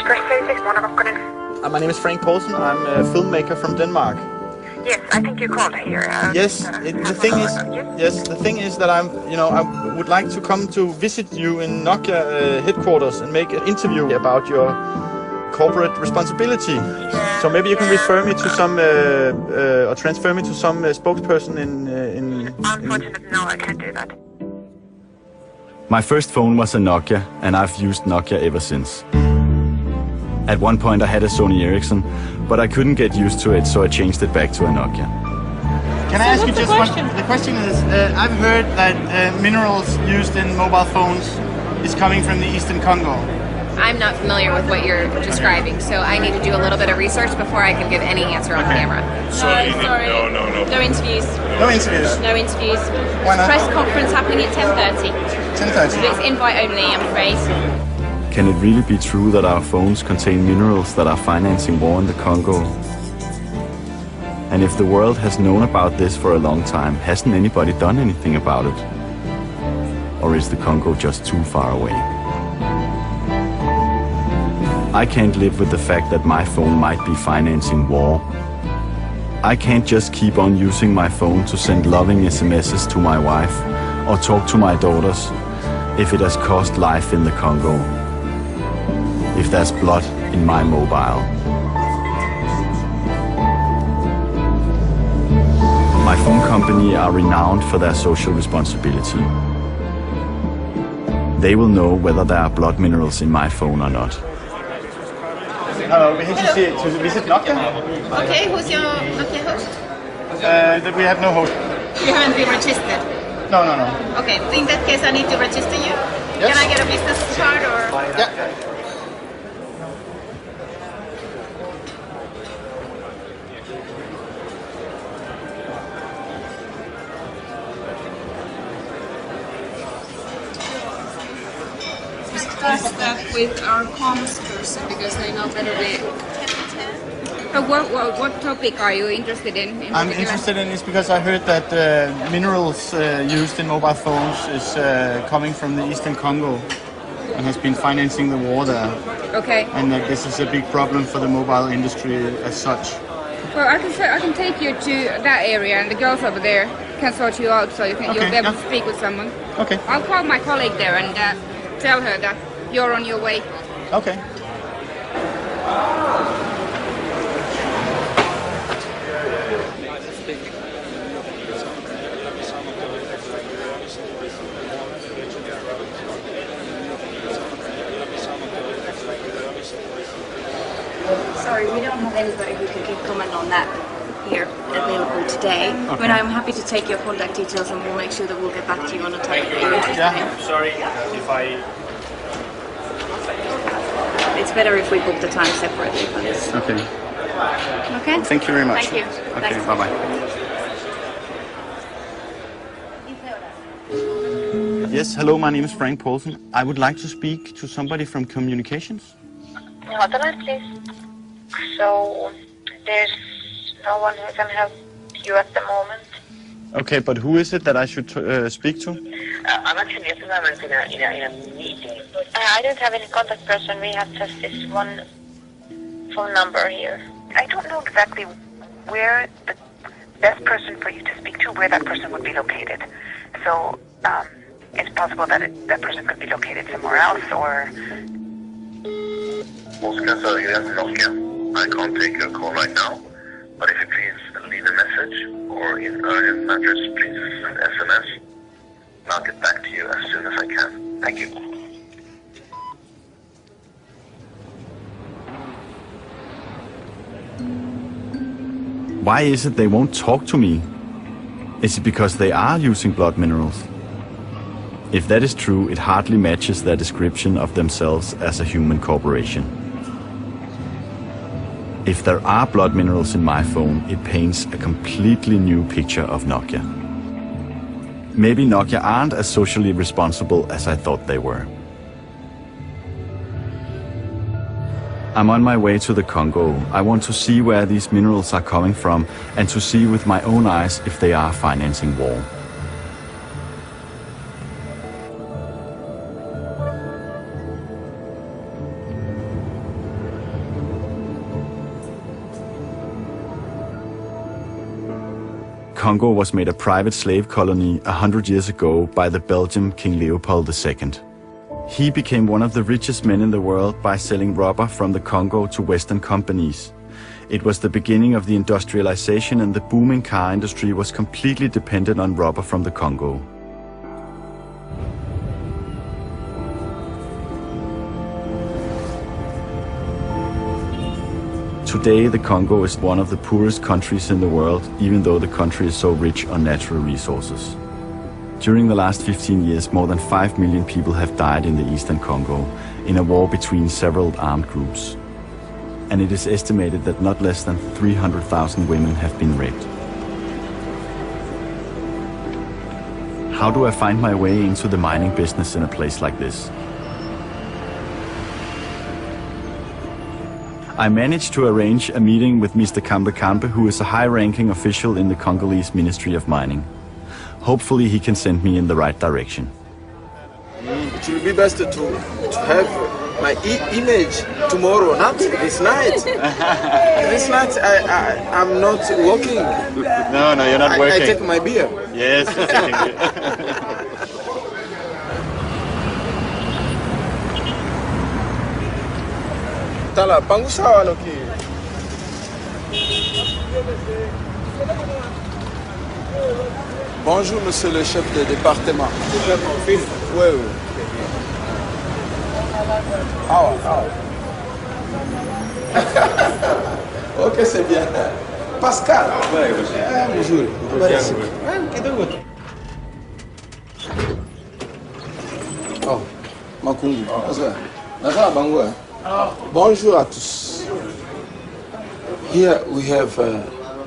My name is Frank Poulsen. I'm a filmmaker from Denmark. Yes, I think you called here. The thing is that I would like to come to visit you in Nokia headquarters and make an interview about your corporate responsibility. Yeah, so maybe you can refer me to some or transfer me to some spokesperson in. Unfortunately, no, I can't do that. My first phone was a Nokia, and I've used Nokia ever since. At one point I had a Sony Ericsson, but I couldn't get used to it, so I changed it back to a Nokia. Can I ask you just one? The question is, I've heard that minerals used in mobile phones is coming from the Eastern Congo. I'm not familiar with what you're describing, so I need to do a little bit of research before I can give any answer on camera. Sorry. No. No interviews. No interviews? No interviews. Why not? Press conference happening at 10:30. 10:30? It's invite only, I'm afraid. Can it really be true that our phones contain minerals that are financing war in the Congo? And if the world has known about this for a long time, hasn't anybody done anything about it? Or is the Congo just too far away? I can't live with the fact that my phone might be financing war. I can't just keep on using my phone to send loving SMSs to my wife or talk to my daughters if it has cost life in the Congo. If there's blood in my mobile. My phone company are renowned for their social responsibility. They will know whether there are blood minerals in my phone or not. Hello, we're here to visit Nokia. Okay, who's your Nokia host? We have no host. You haven't been registered? No. Okay, in that case I need to register you. Yes. Can I get a business card or? Yeah. Discuss that with our comms person because they know better. What topic are you interested in? I'm interested in this because I heard that minerals used in mobile phones is coming from the Eastern Congo and has been financing the war there. Okay. And that this is a big problem for the mobile industry as such. Well, I can take you to that area, and the girls over there can sort you out, so you'll be able to speak with someone. Okay. I'll call my colleague there and tell her that you're on your way. Okay. Sorry, we don't have anybody who can give comment on that here available today. Okay. But I'm happy to take your contact details and we'll make sure that we'll get back to you on a time that you're interested in. Sorry if I... It's better if we book the time separately for this. Okay. Okay? Thank you very much. Thank you. Okay, Thanks. bye-bye. Yes, hello, my name is Frank Poulsen. I would like to speak to somebody from communications. Hold on, please. So, there's no one who can help you at the moment. Okay, but who is it that I should speak to? I'm actually at the moment in a meeting. I don't have any contact person. We have just this one phone number here. I don't know exactly where the best person for you to speak to, where that person would be located. So, it's possible that that person could be located somewhere else, or... I can't take your call right now, but if you please leave a message or in urgent matters, please send SMS. And I'll get back to you as soon as I can. Thank you. Why is it they won't talk to me? Is it because they are using blood minerals? If that is true, it hardly matches their description of themselves as a human corporation. If there are blood minerals in my phone, it paints a completely new picture of Nokia. Maybe Nokia aren't as socially responsible as I thought they were. I'm on my way to the Congo. I want to see where these minerals are coming from and to see with my own eyes if they are financing war. Congo was made a private slave colony 100 years ago by the Belgian King Leopold II. He became one of the richest men in the world by selling rubber from the Congo to Western companies. It was the beginning of the industrialization, and the booming car industry was completely dependent on rubber from the Congo. Today, the Congo is one of the poorest countries in the world, even though the country is so rich on natural resources. During the last 15 years, more than 5 million people have died in the eastern Congo, in a war between several armed groups. And it is estimated that not less than 300,000 women have been raped. How do I find my way into the mining business in a place like this? I managed to arrange a meeting with Mr. Kambe, who is a high-ranking official in the Congolese Ministry of Mining. Hopefully he can send me in the right direction. It will be best to have my image tomorrow, not this night. This night I'm not working. No, you're not working. I take my beer. Yes, you're taking beer. Tala, pangusawa no ki. Bonjour, monsieur le chef de département. Oui, oui. Ok, c'est bien. Pascal. Bonjour. Oh, Makungu. Bonjour à tous. Here we have a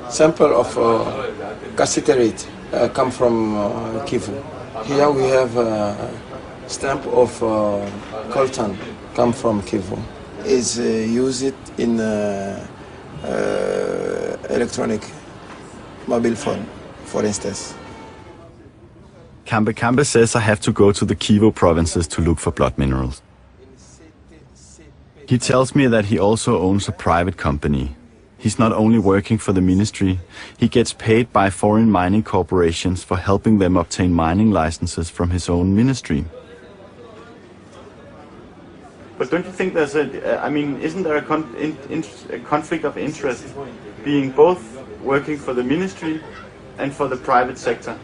sample of cassiterite come from Kivu. Here we have a stamp of coltán come from Kivu. Is used in electronic mobile phone, for instance. Kambe says I have to go to the Kivu provinces to look for blood minerals. He tells me that he also owns a private company. He's not only working for the ministry, he gets paid by foreign mining corporations for helping them obtain mining licenses from his own ministry. But don't you think there's isn't there a conflict of interest being both working for the ministry and for the private sector?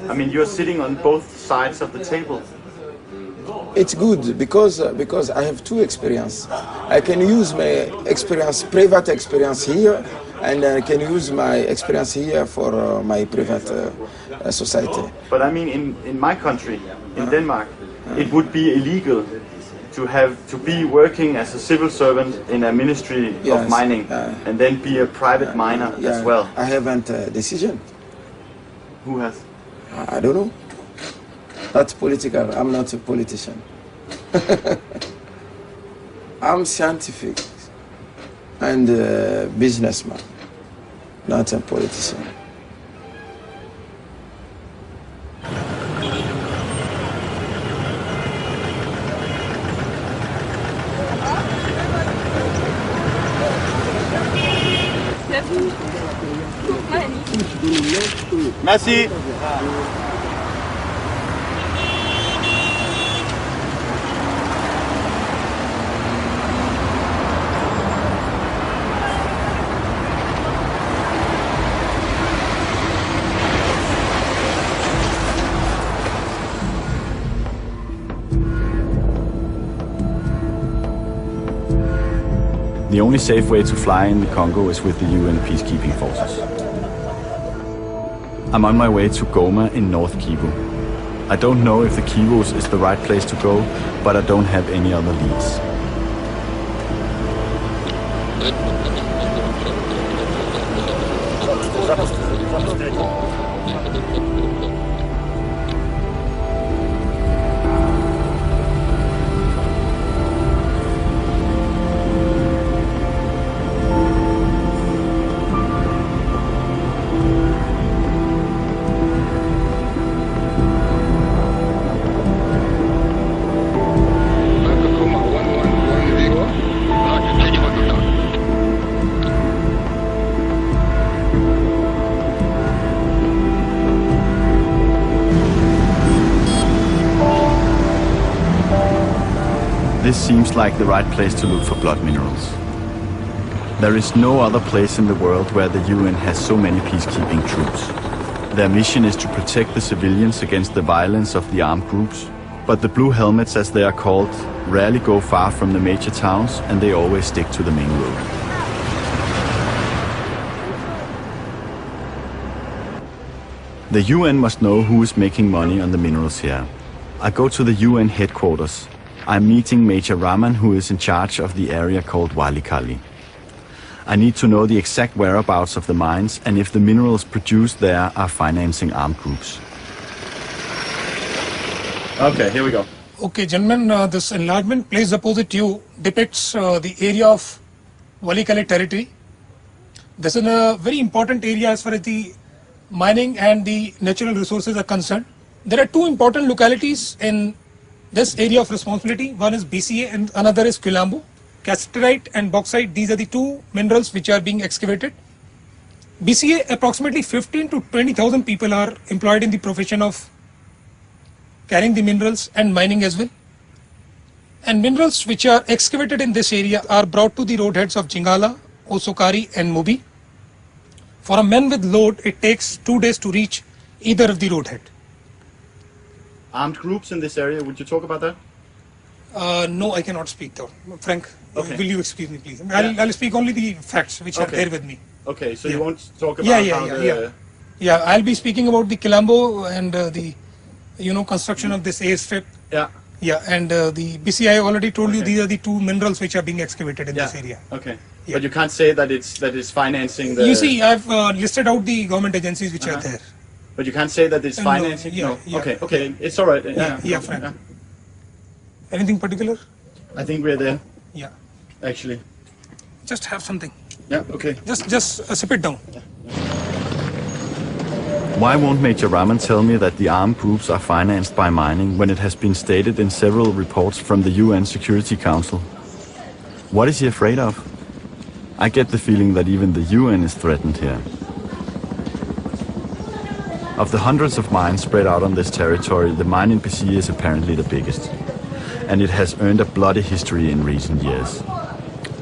I mean, you're sitting on both sides of the table. It's good because I have two experience. I can use my experience, private experience here, and I can use my experience here for my private society. But I mean, in my country, in Denmark, it would be illegal to be working as a civil servant in a ministry of mining and then be a private miner as well. I haven't decision. Who has? I don't know. That's political. I'm not a politician. I'm scientific and a businessman, not a politician. Merci. The only safe way to fly in the Congo is with the UN peacekeeping forces. I'm on my way to Goma in North Kivu. I don't know if the Kivus is the right place to go, but I don't have any other leads. seems like the right place to look for blood minerals. There is no other place in the world where the UN has so many peacekeeping troops. Their mission is to protect the civilians against the violence of the armed groups, but the blue helmets, as they are called, rarely go far from the major towns, and they always stick to the main road. The UN must know who is making money on the minerals here. I go to the UN headquarters. I'm meeting Major Raman, who is in charge of the area called Walikali. I need to know the exact whereabouts of the mines and if the minerals produced there are financing armed groups. Okay, here we go. Okay, gentlemen, this enlargement placed opposite you depicts the area of Walikali territory. This is a very important area as far as the mining and the natural resources are concerned. There are two important localities in this area of responsibility. One is BCA and another is Quilambo. Cassiterite and bauxite, these are the two minerals which are being excavated. BCA, approximately 15 to 20,000 people are employed in the profession of carrying the minerals and mining as well. And minerals which are excavated in this area are brought to the roadheads of Jingala, Osokari and Mubi. For a man with load, it takes 2 days to reach either of the roadhead. Armed groups in this area, would you talk about that? No, I cannot speak though. Frank, Okay. will you excuse me please? I'll speak only the facts which are there with me. Okay, so Yeah. you won't talk about how the... Yeah, I'll be speaking about the Quilambo and the construction of this airstrip. Yeah. Yeah, and the BCI already told you these are the two minerals which are being excavated in this area. Okay. Yeah. But you can't say that it's financing the... You see, I've listed out the government agencies which are there. But you can't say that it's financing? No. Okay, it's all right. Yeah, Frank. Anything particular? I think we're there, Yeah. actually. Just have something. Yeah, okay. Just sip it down. Why won't Major Raman tell me that the armed groups are financed by mining when it has been stated in several reports from the UN Security Council? What is he afraid of? I get the feeling that even the UN is threatened here. Of the hundreds of mines spread out on this territory, the mine in BC is apparently the biggest. And it has earned a bloody history in recent years.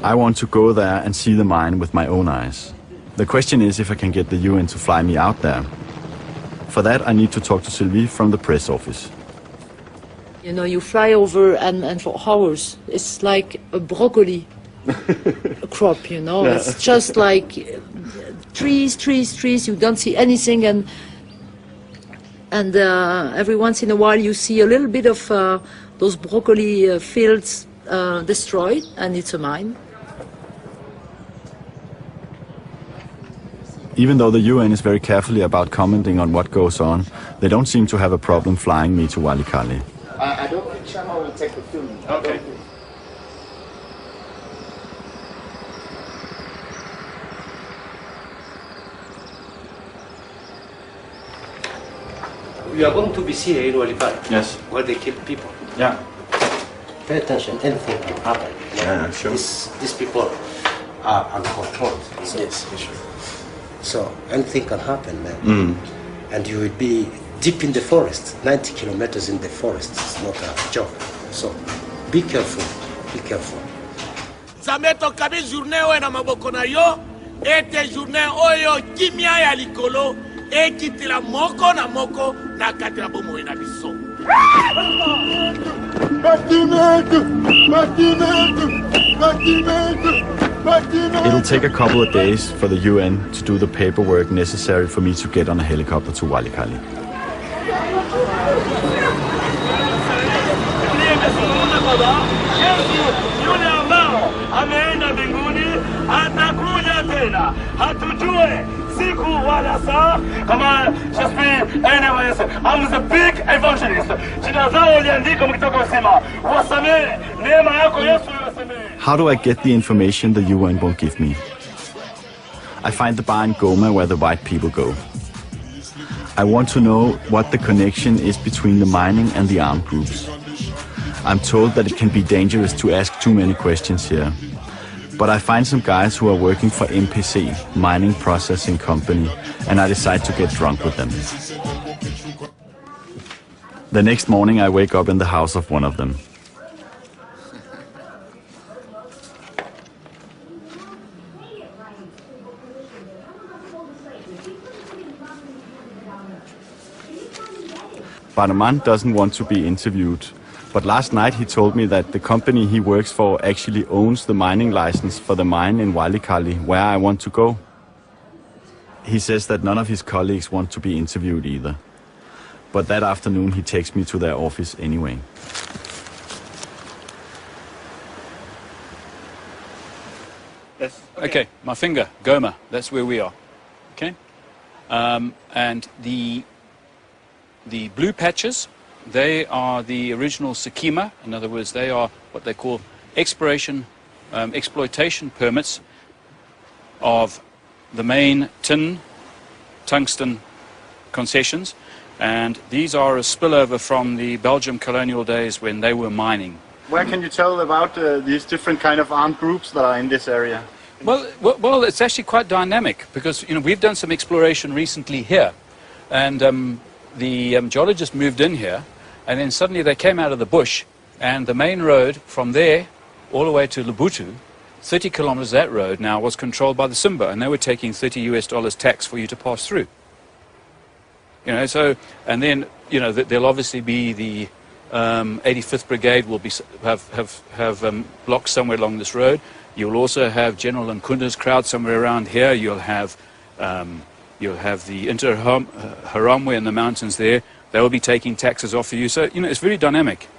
I want to go there and see the mine with my own eyes. The question is if I can get the UN to fly me out there. For that, I need to talk to Sylvie from the press office. You know, you fly over and for hours, it's like a broccoli crop, you know. Yeah. It's just like trees, you don't see anything, and every once in a while you see a little bit of those broccoli fields destroyed, and it's a mine. Even though the UN is very carefully about commenting on what goes on, they don't seem to have a problem flying me to Walikali. I don't think Chama will take the film. Okay. We are going to BCA in Walikali. Yes. Where they kill people. Yeah. Pay attention, anything can happen. Yeah, sure. These people are uncontrolled. So, yes, sure. So anything can happen, man. And you will be deep in the forest, 90 kilometers in the forest. It's not a joke. So be careful, be careful. Zameto kabi journée oyo na maboko na yo, ete journée oyo kimia ya likolo, ekitila moko na moko na katila bomo na biso. It'll take a couple of days for the UN to do the paperwork necessary for me to get on a helicopter to Walikali. I'm the big evangelist. How do I get the information the UN won't give me? I find the bar in Goma where the white people go. I want to know what the connection is between the mining and the armed groups. I'm told that it can be dangerous to ask too many questions here. But I find some guys who are working for MPC, Mining Processing Company, and I decide to get drunk with them. The next morning I wake up in the house of one of them. Barman doesn't want to be interviewed, but last night he told me that the company he works for actually owns the mining license for the mine in Walikali, where I want to go. He says that none of his colleagues want to be interviewed either. But that afternoon he takes me to their office anyway. Yes. Okay, my finger, Goma, that's where we are. Okay? And the blue patches, they are the original Sakima. In other words, they are what they call exploitation permits of the main tin, tungsten concessions. And these are a spillover from the Belgian colonial days when they were mining. Where can you tell about these different kind of armed groups that are in this area? Well, it's actually quite dynamic because we've done some exploration recently here, and the geologists moved in here, and then suddenly they came out of the bush, and the main road from there all the way to Lubuntu, 30 kilometers of that road now was controlled by the Simba, and they were taking $30 tax for you to pass through. So, and then there'll obviously be the 85th Brigade will have blocks somewhere along this road. You'll also have General Nkunda's crowd somewhere around here. You'll have the Interahamwe in the mountains there. They will be taking taxes off of you. So it's very dynamic.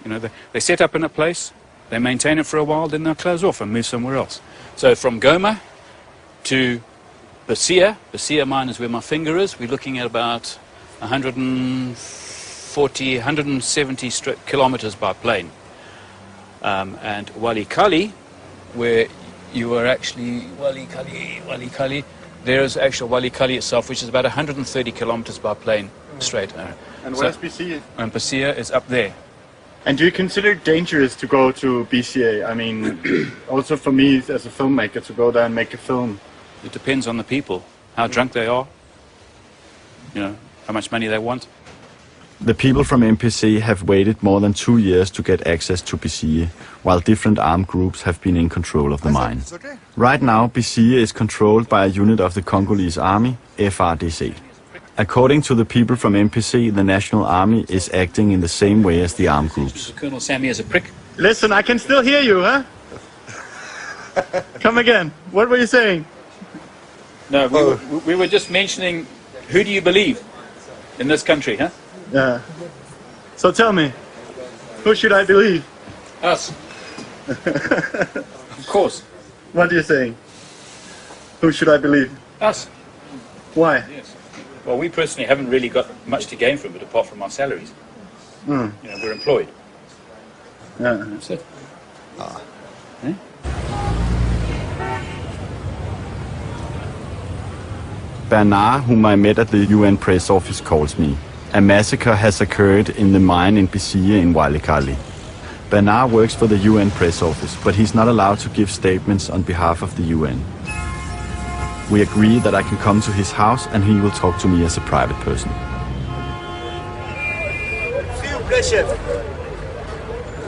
They set up in a place, they maintain it for a while, then they'll close off and move somewhere else. So from Goma to Basia mine is where my finger is. We're looking at about 170 kilometers by plane. And Walikali, where you are actually, Walikali, there is actual Walikali itself, which is about 130 kilometers by plane straight. And where's BCA? And BCA is up there. And do you consider it dangerous to go to BCA? I mean, also for me as a filmmaker to go there and make a film. It depends on the people, how drunk they are, how much money they want. The people from MPC have waited more than 2 years to get access to BCA, while different armed groups have been in control of the mine. Right now, BCA is controlled by a unit of the Congolese army, FARDC. According to the people from MPC, the National Army is acting in the same way as the armed groups. Colonel Sammy is a prick. Listen, I can still hear you, huh? Come again. What were you saying? No, we were just mentioning, who do you believe in this country, huh? Yeah. So tell me, who should I believe? Us. Of course. What are you saying? Who should I believe? Us. Why? Yes. Well, we personally haven't really got much to gain from it apart from our salaries. We're employed. Yeah. That's it. Bernard, whom I met at the UN press office, calls me. A massacre has occurred in the mine in Basia in Walikali. Bernard works for the UN press office, but he's not allowed to give statements on behalf of the UN. We agree that I can come to his house and he will talk to me as a private person. S'il vous plaît, chef.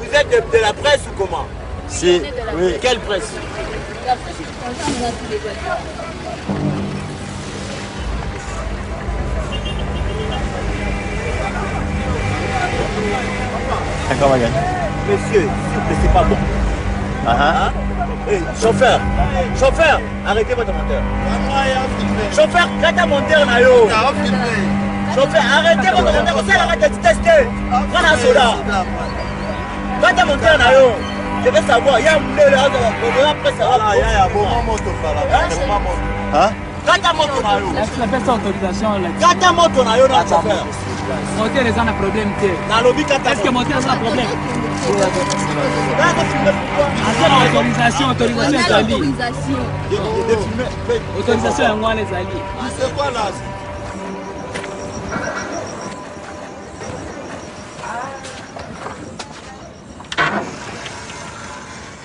Vous êtes de la presse ou comment? Si, oui. Quelle presse? La presse, c'est dans tous les coins. Come again. Monsieur, s'il vous plaît, c'est pas bon. Hein? Hey, chauffeur, arrêtez votre moteur. Chauffeur, arrêtez mon moteur, nayo. Chauffeur, arrêtez votre moteur, vous arrêtez de tester. Prends un soda. Arrêtez mon moteur, nayo. Je veux savoir, il y a un moulin là, après ça va. Il y a un bon moto. Hein? Arrêtez mon moteur, nayo. La personne autorisation. Arrêtez mon moteur, nayo, non, chauffeur. Moteur, les gens ont un problème. Est-ce que moteur, c'est un problème? Autorisation ezali. Autorisation yango wana ezali. C'est quoi là?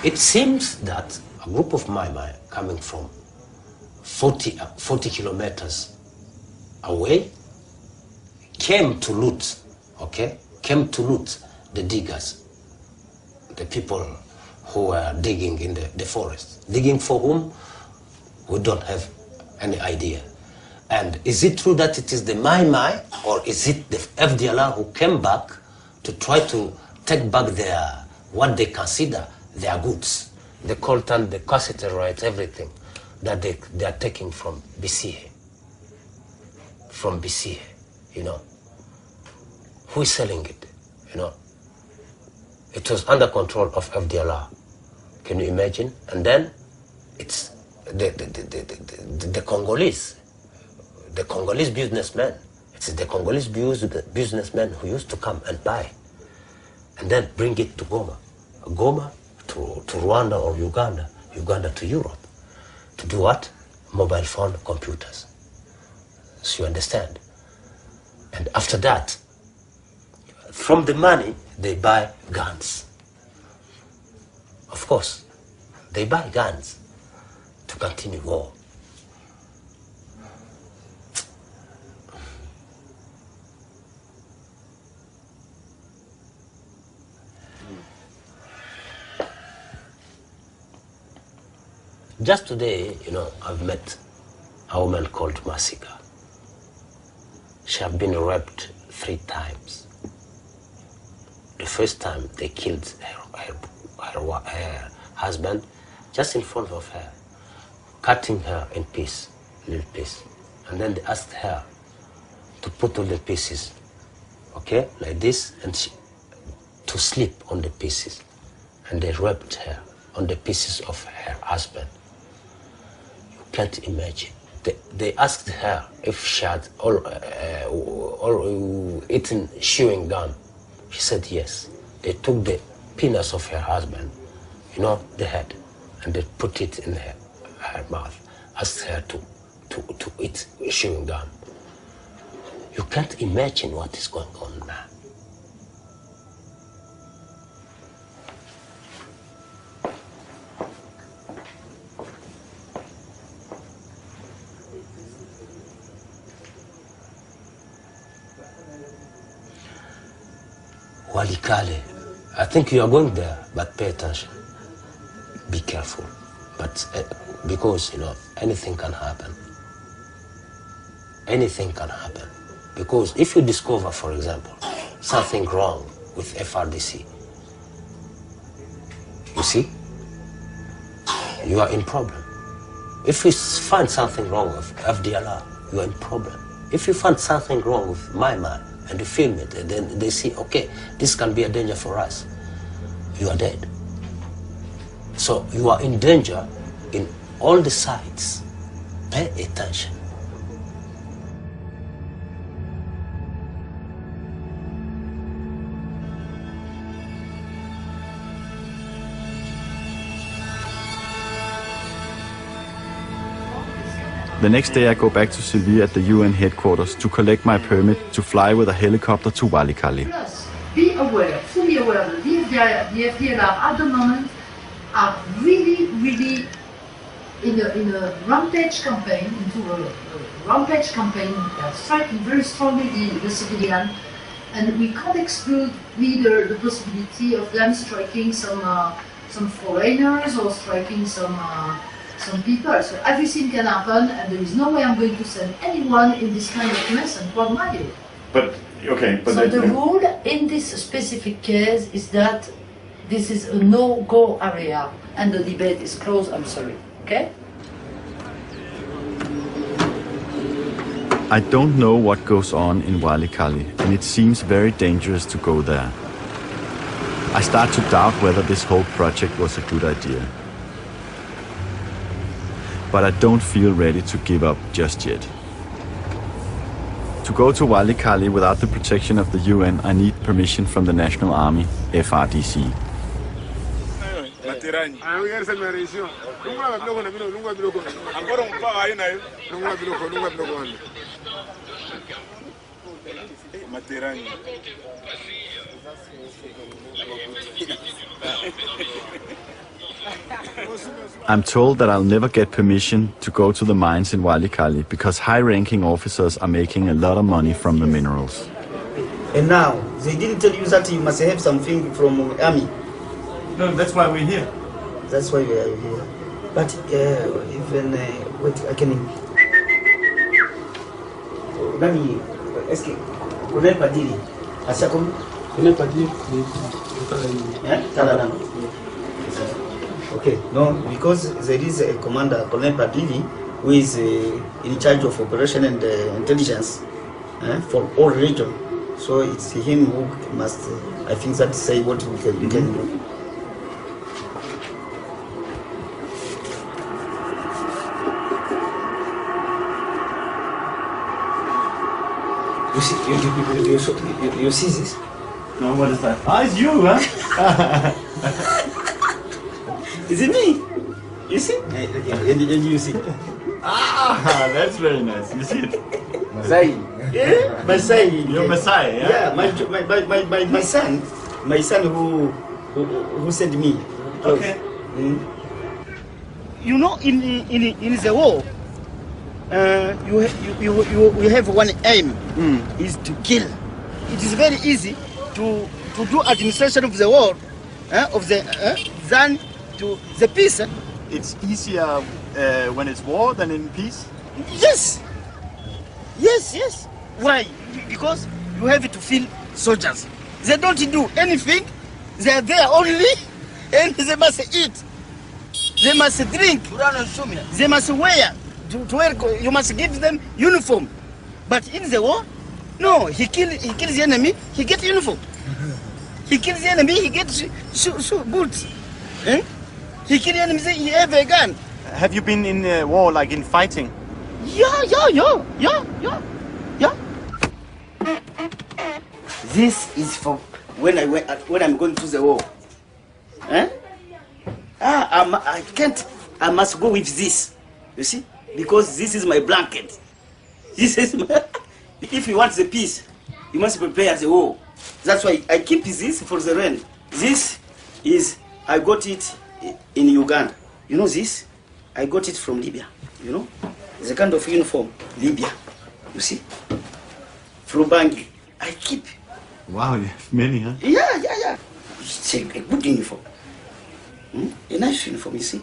It seems that a group of Mai coming from 40 kilometers away came to loot, the diggers, the people who were digging in the forest. Digging for whom? We don't have any idea. And is it true that it is the Mai, or is it the FDLR who came back to try to take back their, what they consider their goods? The coltán, the cassette rights, everything that they are taking from BCA. From BCA, you know. Who is selling it, you know? It was under control of FDLR. Can you imagine? And then it's the Congolese businessmen. It's the Congolese businessmen who used to come and buy and then bring it to Goma. Goma to Rwanda or Uganda, Uganda to Europe. To do what? Mobile phone computers. So you understand? And after that, from the money, they buy guns. Of course, they buy guns to continue war. Just today, you know, I've met a woman called Masika. She has been raped 3 times. The first time they killed her husband just in front of her, cutting her in pieces, little piece. And then they asked her to put all the pieces, okay, like this, and to sleep on the pieces. And they raped her on the pieces of her husband. You can't imagine. They asked her if she had eaten chewing gum. She said yes. They took the penis of her husband, you know, the head, and they put it in her mouth, asked her to eat chewing gum. You can't imagine what is going on now. Walikale, I think you are going there, but pay attention. Be careful. But because, you know, anything can happen. Anything can happen. Because if you discover, for example, something wrong with FRDC, you see, you are in problem. If you find something wrong with FDLR, you are in problem. If you find something wrong with my man, and you film it, and then they see, okay, this can be a danger for us, you are dead. So you are in danger in all the sides. Pay attention. The next day I go back to Seville at the UN headquarters to collect my permit to fly with a helicopter to Walikale. Plus, be aware, fully aware that the FDLR at the moment are really in a rampage campaign, they are striking very strongly the civilian, and we can't exclude either the possibility of them striking some foreigners or striking some people. So everything can happen, and there is no way I'm going to send anyone in this kind of mess and quagmire. But, okay, but... So the rule in this specific case is that this is a no-go area, and the debate is closed, I'm sorry, okay? I don't know what goes on in Walikale, and it seems very dangerous to go there. I start to doubt whether this whole project was a good idea. But I don't feel ready to give up just yet. To go to Walikale without the protection of the UN, I need permission from the National Army, FRDC. I'm told that I'll never get permission to go to the mines in Walikale because high-ranking officers are making a lot of money from the minerals. And now, they didn't tell you that you must have something from army. No, that's why we're here. That's why we are here. But even, wait, I can... nani, est-ce que colonel Padiri, asia comme colonel Padiri, okay, no, because there is a commander, Colonel Padiri, who is in charge of operation and intelligence for all region. So it's him who must, I think, that say what we can do. You see this? No, what is that? Ah, it's you, huh? Is it me? You see? And you see? Ah, that's very nice. You see it? Masai. Yeah, Masai. You're Masai, yeah? Yeah, my son who sent me. Okay. You know, in the war, you have one aim, is to kill. It is very easy to do administration of the war, than to the peace. It's easier when it's war than in peace? Yes. Yes, yes. Why? Because you have to feel soldiers. They don't do anything. They are there only, and they must eat. They must drink. They must wear. To wear. You must give them uniform. But in the war, no. He kills the enemy. He gets uniform. He kills the enemy. He gets boots. He kills the enemy. He have a gun. Have you been in war, like in fighting? Yeah. This is for when I'm going to the war. I can't. I must go with this. You see, because this is my blanket. This is my. If you want the peace, you must prepare the war. That's why I keep this for the rain. This is I got it in Uganda. You know this? I got it from Libya. You know, it's a kind of uniform. Libya. You see, from Bangui. I keep. Wow, you have many, huh? Yeah. It's a good uniform. A nice uniform, you see.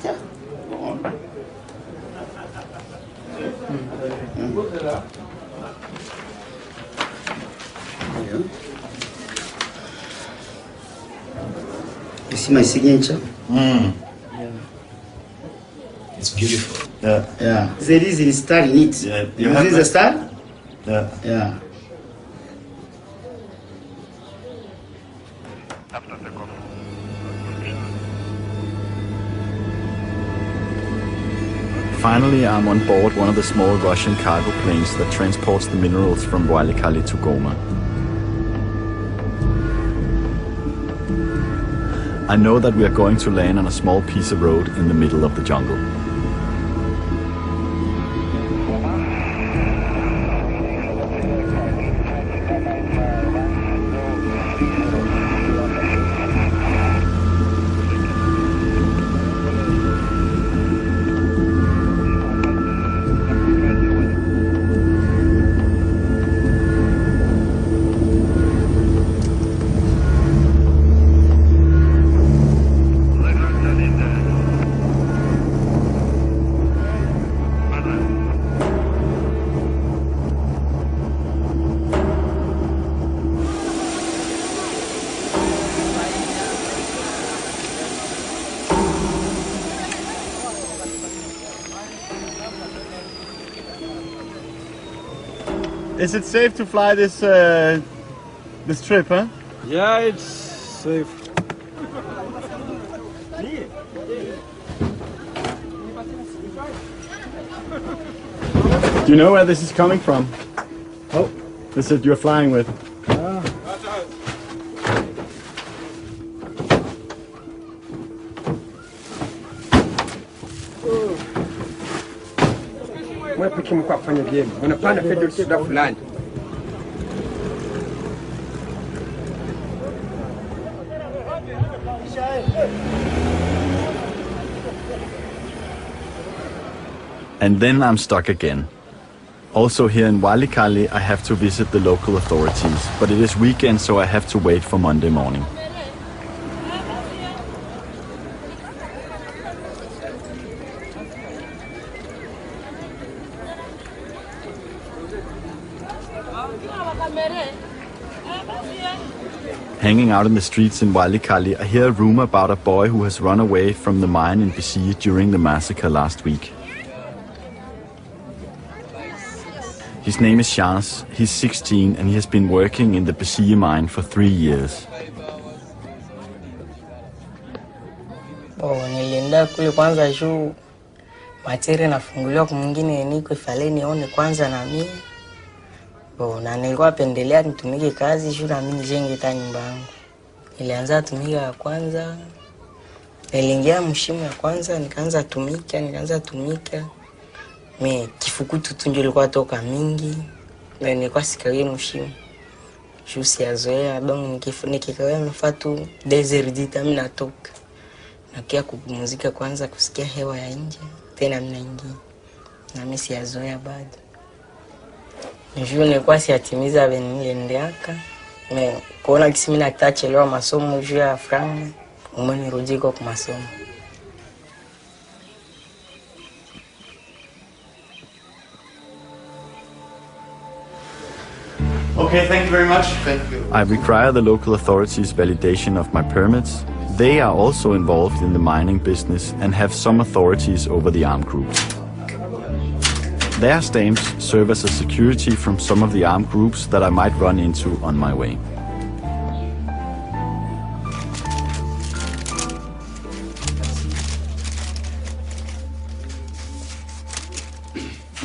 Yeah, go on. Yeah. You see my signature? It's beautiful. Yeah. There is a star in it. Yeah. You see the star? Yeah. Finally, I'm on board one of the small Russian cargo planes that transports the minerals from Walikale to Goma. I know that we are going to land on a small piece of road in the middle of the jungle. Is it safe to fly this this trip, huh? Yeah, it's safe. Do you know where this is coming from? Oh, this is you're flying with. Unapanda federal state of land. And then I'm stuck again. Also here in Walikale, I have to visit the local authorities, but it is weekend, so I have to wait for Monday morning. Hanging out in the streets in Walikale, I hear a rumor about a boy who has run away from the mine in Bisiye during the massacre last week. His name is Charles, he's 16 and he has been working in the Bisiye mine for 3 years. Nilienda kule kwanza juu materi nafunguliwa kwa mwingine niko ifale nione kwanza na mimi. Na nilikuwa pendelea nitumike kazi juu na mimi nijenge ta nyumba yangu. Nilianza tumika kwanza. Niliingia mshimo ya kwanza nikaanza tumika. Me kifukutu tu ndio ilikuwa toka mingi. Na nilikuwa sikawie mshimo. Juu siazoea donc nikikawia mfatu desert mimi natoka. Nakia kupumzika kwanza kusikia hewa ya nje. Tena mimi naingia. Na mimi siazoea bado. Nijua nilikuwa siatimiza niliendeaka. Kuona kisi mimi natachelewa masomo juu ya franga. Umenirudi kwa masomo. Okay, thank you very much. Thank you. I require the local authorities' validation of my permits. They are also involved in the mining business and have some authorities over the armed groups. Their stamps serve as a security from some of the armed groups that I might run into on my way.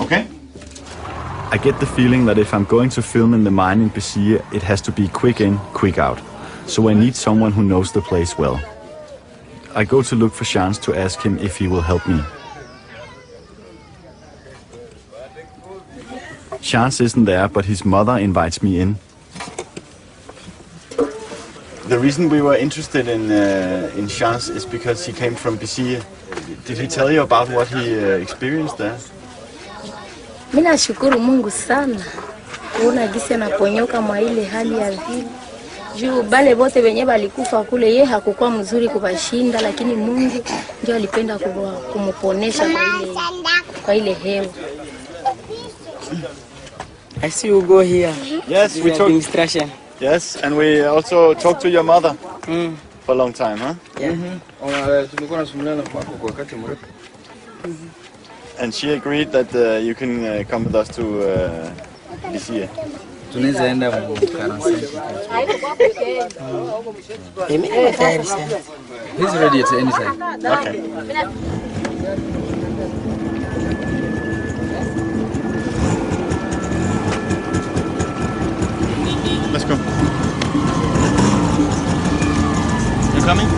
Okay. I get the feeling that if I'm going to film in the mine in Bisiye, it has to be quick in, quick out. So I need someone who knows the place well. I go to look for Chance to ask him if he will help me. Chance isn't there, but his mother invites me in. The reason we were interested in Chance is because he came from Bisiye. Did he tell you about what he experienced there? Mimi nashukuru Mungu sana. Kuona gisi anaponyoka mwa ile hali ya vile. Juu bale bote wenye balikufa kule yeye hakukuwa mzuri kubashinda, lakini Mungu ndio alipenda kumuponesha kwa ile hewa. I see you go here. Yes, we talk administration. Yes, and we also talked to your mother for a long time, huh? Yeah. And she agreed that you can come with us to Bisiye. Tunaweza enda He's ready at any time. Okay. Let's go. You coming?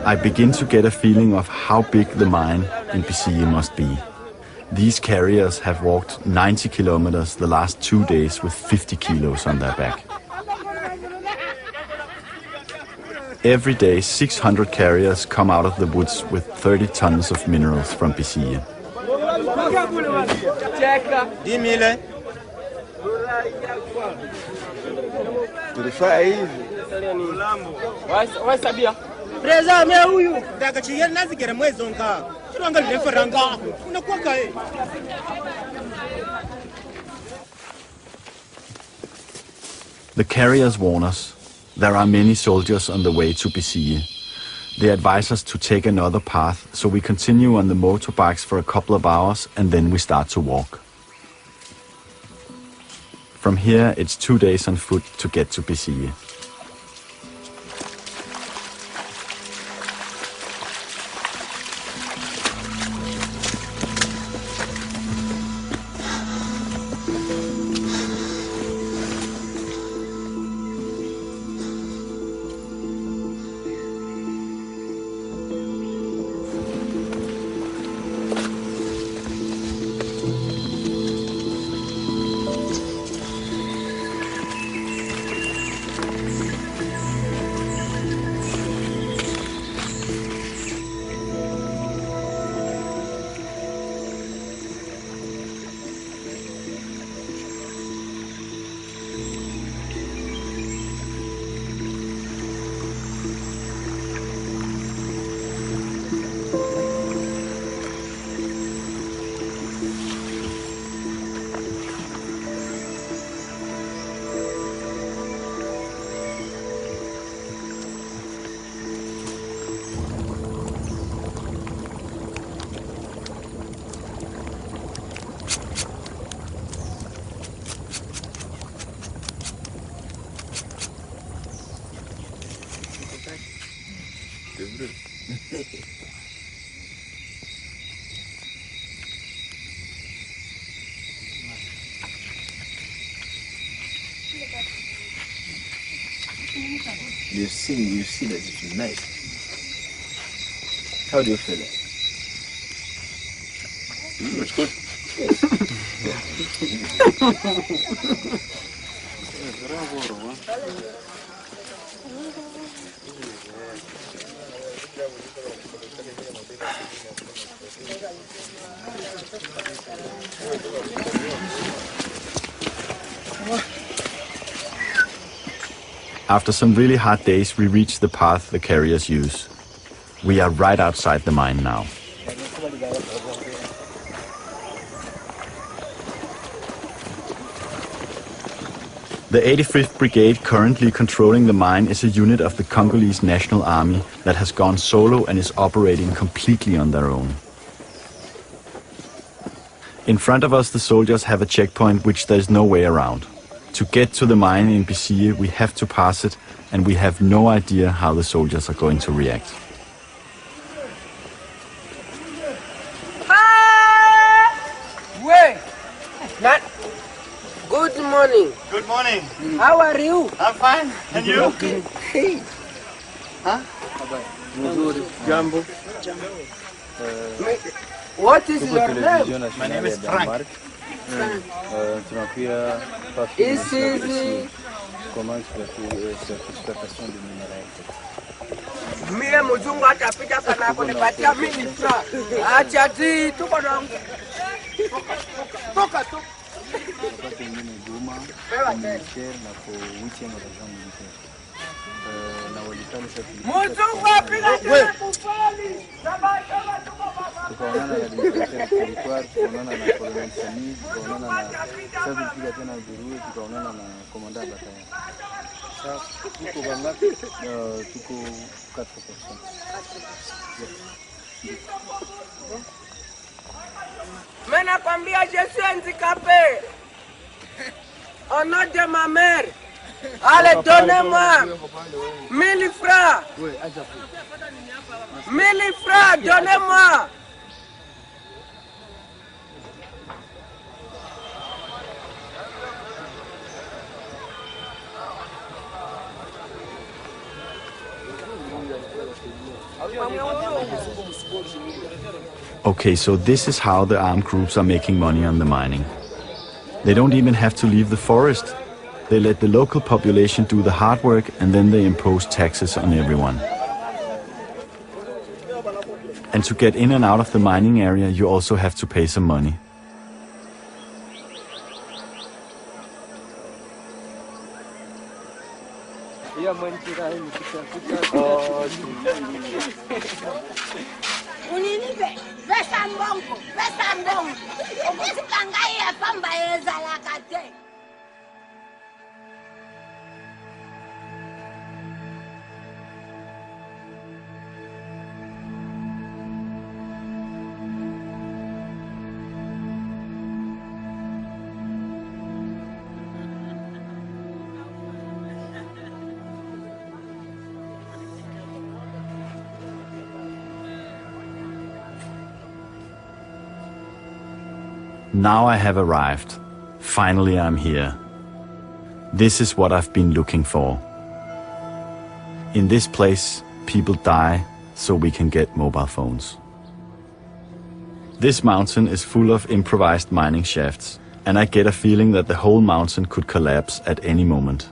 I begin to get a feeling of how big the mine in Bisiye must be. These carriers have walked 90 kilometers the last 2 days with 50 kilos on their back. Every day, 600 carriers come out of the woods with 30 tons of minerals from Bisiye. Preza me huyu ndakachiyana nazigera mwezo nka chiranga leferanga unakuwa kae. The carriers warn us. There are many soldiers on the way to Bisiye. They advise us to take another path, so we continue on the motorbikes for a couple of hours and then we start to walk. From here, it's 2 days on foot to get to Bisiye. You see that it's nice. How do you feel it? It's good. After some really hard days, we reach the path the carriers use. We are right outside the mine now. The 85th Brigade currently controlling the mine is a unit of the Congolese National Army that has gone solo and is operating completely on their own. In front of us, the soldiers have a checkpoint which there is no way around. To get to the mine in Bisie, we have to pass it, and we have no idea how the soldiers are going to react. Wait! Good morning. Good morning. How are you? I'm fine. And you? Hey. Huh? Jambo. What is your name? My name is Frank. This is mie mzungu atapita pana kunipatia ministra. Acha zi tuko na toka tu. Mzungu apita tena kufali. Tukaonana na administrateur territoire, tukaonana na colonel Sani, tukaonana na sasa tukipiga tena Zurui, tukaonana na commandant bataillon. Sasa tuko bangapi? Tuko 4 personnes. Mais nakwambia je suis handicapé. Au nom de ma mère. Allez, donnez-moi 1000 francs. 1000 francs, donnez-moi. Okay, so this is how the armed groups are making money on the mining. They don't even have to leave the forest. They let the local population do the hard work, and then they impose taxes on everyone. And to get in and out of the mining area, you also have to pay some money. Now I have arrived. Finally I'm here. This is what I've been looking for. In this place, people die so we can get mobile phones. This mountain is full of improvised mining shafts, and I get a feeling that the whole mountain could collapse at any moment.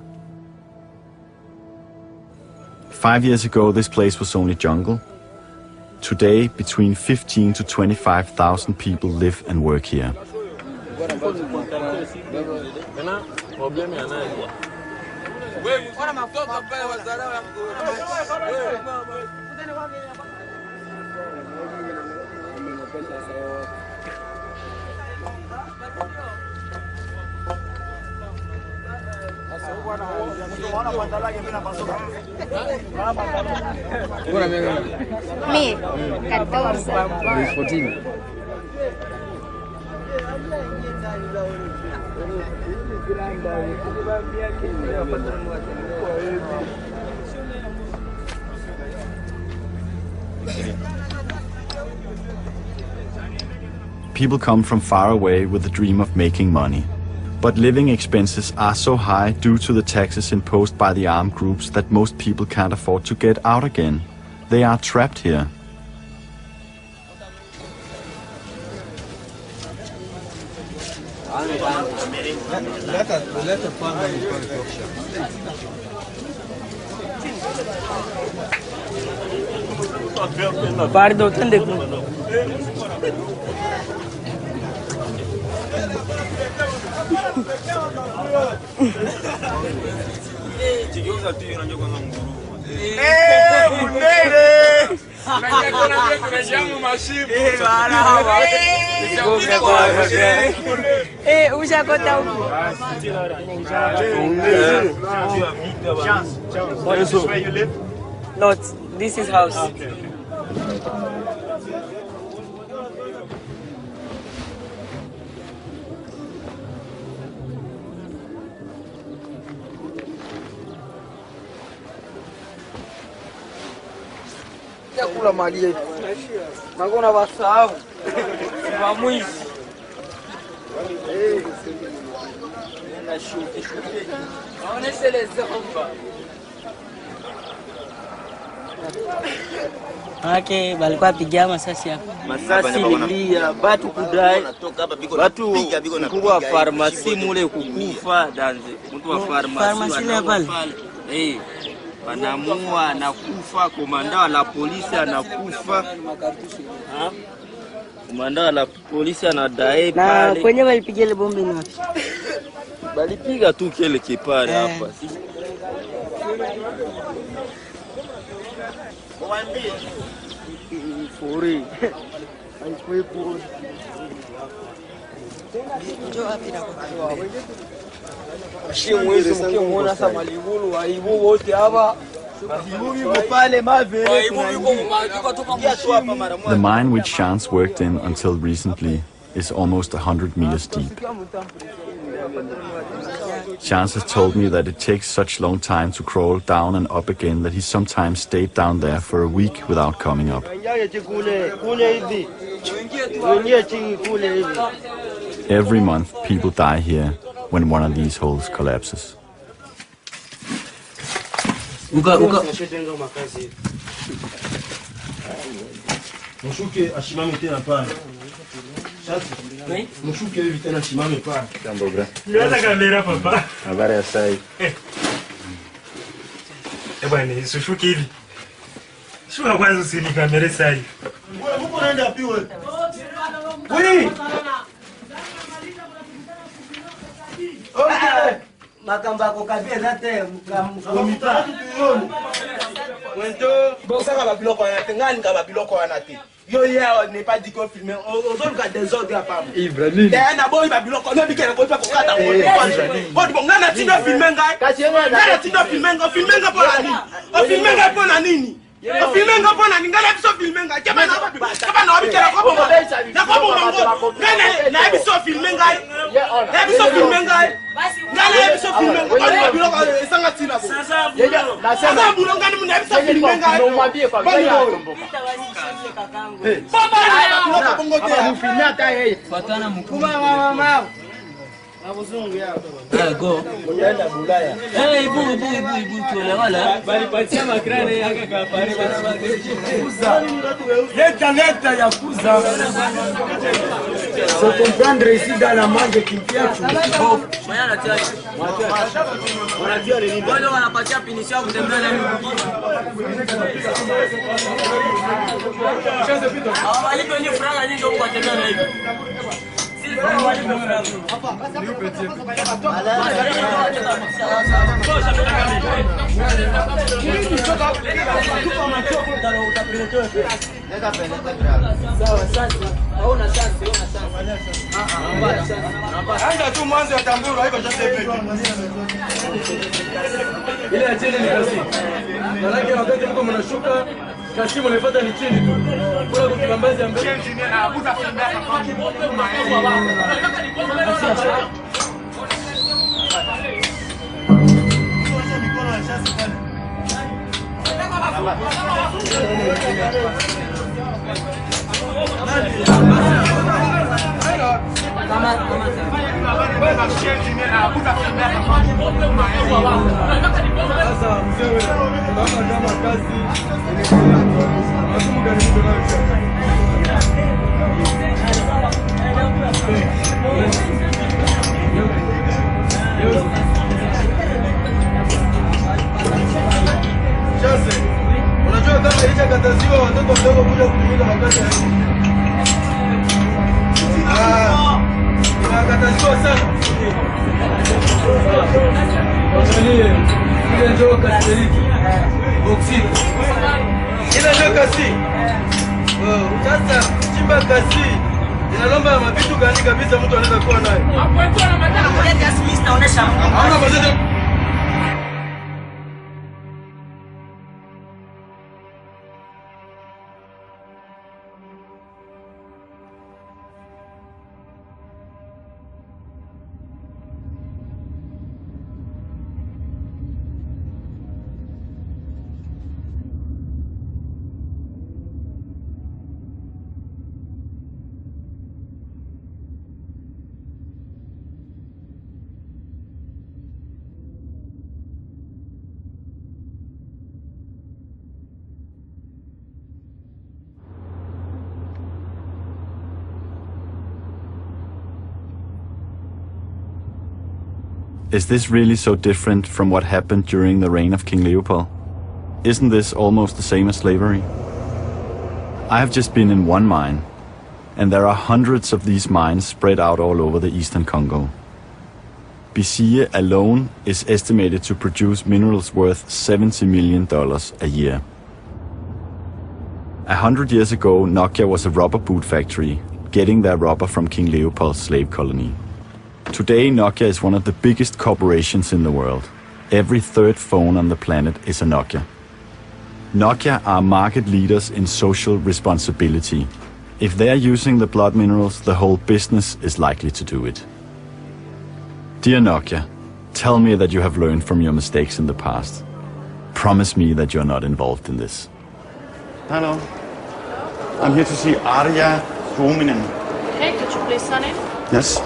5 years ago, this place was only jungle. Today, between 15 to 25,000 people live and work here. Me, 14. People come from far away with the dream of making money. But living expenses are so high due to the taxes imposed by the armed groups that most people can't afford to get out again. They are trapped here. Pardon, This is where you live? Not, this is house. Okay. Kula mali yetu. Nangona wasahau. Wa mwizi. Na shuti. Aonesheleze kwamba. Ake balikuwa pigia masasi hapo. Masasi lilia, batu kudai. Batu kuwa farmasi mule kukufa danze. Mtu wa farmasi pale. Wanamua anakufa, komanda la polisi anakufa. Komanda la polisi anadai pale. Na kwenye walipiga ile bombe ni wapi? Balipiga tu kile kipare hapa. Furi. Haikuepo. Njoo wapi na kwa? Mwezi mkimuona sasa malivulu waibu wote hapa. The mine which Chance worked in until recently is almost 100 meters deep. Chance has told me that it takes such long time to crawl down and up again that he sometimes stayed down there for a week without coming up. Every month people die here when one of these holes collapses. Mshuke ashimame tena pale. Sasa. Mshuke hivi tena ashimame pale. Jambo bra. Niweza kamera papa. Habari ya sai. Bwana, usishuke hivi. Shuka kwanza usini kamera sai. Wewe uko unaenda wapi wewe? Wewe. Okay. Makamba ko kabia zate mkamita. Wento bosaka ba biloko ya tengani ka ba biloko ya nati. Yo ya n'est pas dit qu'on filmer. Aujourd'hui ka désordre ya pam. Ibrahim. Na boy ba biloko no bikela ko pa ko kata ko. Ko bonga na tindo filmer ngai. Na tindo filmer ngai pour la nini? O filmer ngai pour la nini? O filmer ngai pour la nini? Ngala biso filmer ngai. Kaba na bikela ko bonga. Na ko bonga. Na biso filmer ngai. Na biso filmer ngai. Ngala biso filmer ngai. Ba biloko esanga tina bo. Sasa bulonga ni mna biso filmer ngai. No mwambie kwa bei ya tomboka. Baba ya biloko bongo te. Mufilmer hata yeye. Fatana mkubwa. Mama. Abuzungu ya. Go. Unaenda Bulaya. Ibu tuele wala. Bali patia makrane yake kwa pale bana. Leta ya kuza. Se comprendre ici dans la mangue qui vient. Moya tia. Wanatia nini? Wale wanapatia pinisha kutembea na mimi. Walipo ni franga nyingi huko kutembea na hivi. Anda tu mwanzo ya tamburu haiko Josepe. Ile ya chini ni kasi. Maana wakati mko mnashuka kasi mnafuata ni chini tu. Bora kukibambaza mbele. Unajua kama ilikataziwa watoto wadogo kuja kutumika wakati inakataziwa sana. Ile ndio kasi. Boxing. Ile ndio kasi. Sasa chimba kasi. Inalomba mabitu gani kabisa mtu anaweza kuwa nayo. Hapo kuna mataka moja kiasi mimi naonesha. Hauna mazete. Is this really so different from what happened during the reign of King Leopold? Isn't this almost the same as slavery? I have just been in one mine, and there are hundreds of these mines spread out all over the eastern Congo. Bisille alone is estimated to produce minerals worth $70 million a year. 100 years ago, Nokia was a rubber boot factory, getting their rubber from King Leopold's slave colony. Today, Nokia is one of the biggest corporations in the world. Every third phone on the planet is a Nokia. Nokia are market leaders in social responsibility. If they are using the blood minerals, the whole business is likely to do it. Dear Nokia, tell me that you have learned from your mistakes in the past. Promise me that you're not involved in this. Hello. I'm here to see Arya Ruminen. Okay, could you please sign in? Yes.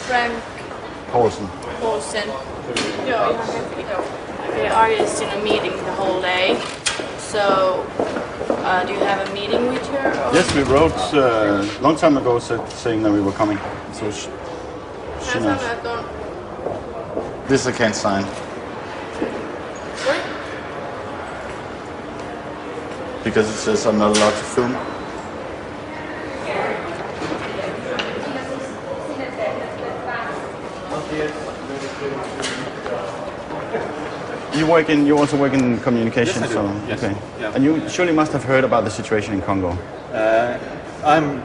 Frank Paulsen. Yeah, okay, Arya is in a meeting the whole day. So, do you have a meeting with her? Or? Yes, we wrote a long time ago saying that we were coming. So she knows. This I can't sign. What? Because it says I'm not allowed to film. You also work in communication, yes, so yes. Okay. Yeah. And you surely must have heard about the situation in Congo. I'm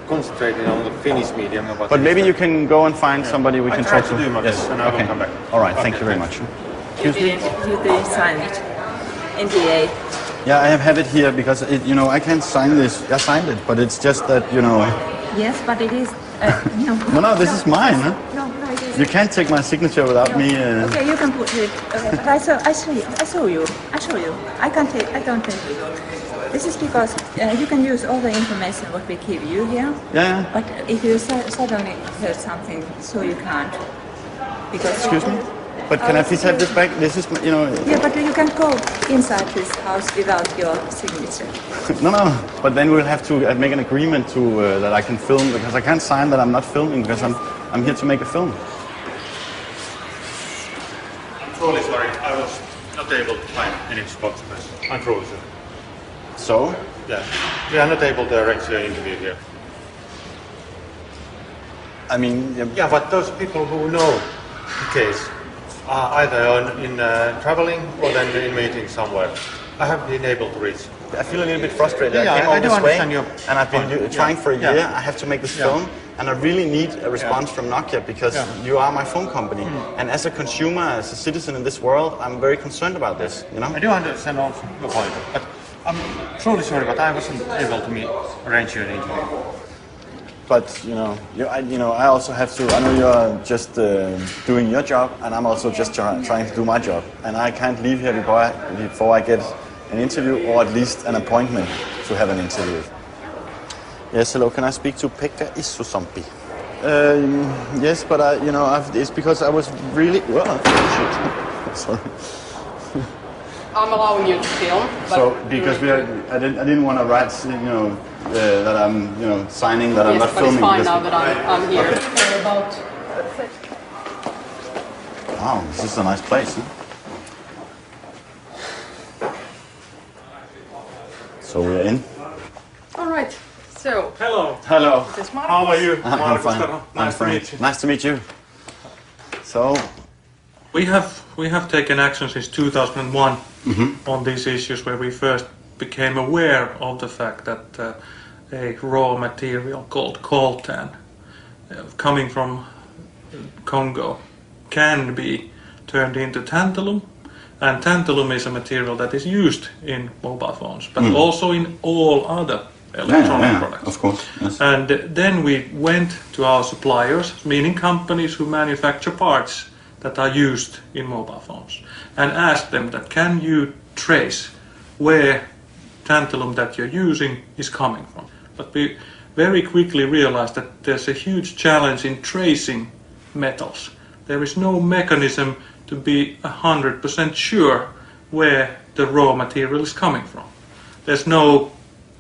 concentrating on the Finnish medium. But maybe you can go and find somebody we can talk to. Do my best, and I will come back. All right. Okay, thank you very much. You didn't sign it. NDA. Yeah, I have it here because I can't sign this. I signed it, but it's just that Yes, but it is. No, this is mine. Huh? No, it is. You can't take my signature without me. Okay, you can put it. Okay, but I show you. I don't take it. This is because you can use all the information what we give you here. Yeah. But if you suddenly heard something, so you can't. Because excuse me. But can I please have this back? This is, Yeah, but you can go inside this house without your signature. No. But then we'll have to make an agreement to that I can film, because I can't sign that I'm not filming because I'm here to make a film. I'm truly sorry. I was not able to find any spokesperson. I'm truly sorry. So? Yeah, we are not able to arrange an interview here. I mean, yeah, but those people who know the case are either in traveling or then in meeting somewhere. I haven't been able to reach. I feel a little bit frustrated. Yeah, I came all this way, and I've been point. trying for a year. I have to make this film, and I really need a response from Nokia because you are my phone company. And as a consumer, as a citizen in this world, I'm very concerned about this. I do understand also your point, but I'm truly sorry, but I wasn't able to arrange an interview. but I also have to. I know you're just doing your job, and I'm also just trying to do my job. And I can't leave here before I get an interview, or at least an appointment to have an interview. Yes, hello. Can I speak to Pekka Isosompi? Yes, but it's because I was really. Well, sorry. I'm allowing you to film. So because I didn't want to write, that I'm, signing that I'm not filming. Yes, but it's fine now that I'm here. Okay. Wow, this is a nice place. Huh? So we're in. All right. So. Hello. Hello. How are you? I'm fine. Nice to meet you. Nice to meet you. So. We have taken action since 2001 on these issues, where we first became aware of the fact that a raw material called coltán, coming from Congo, can be turned into tantalum, and tantalum is a material that is used in mobile phones, but also in all other electronic products. Of course. Yes. And then we went to our suppliers, meaning companies who manufacture parts that are used in mobile phones, and asked them that, can you trace where tantalum that you're using is coming from? But we very quickly realized that there's a huge challenge in tracing metals. There is no mechanism to be 100% sure where the raw material is coming from. There's no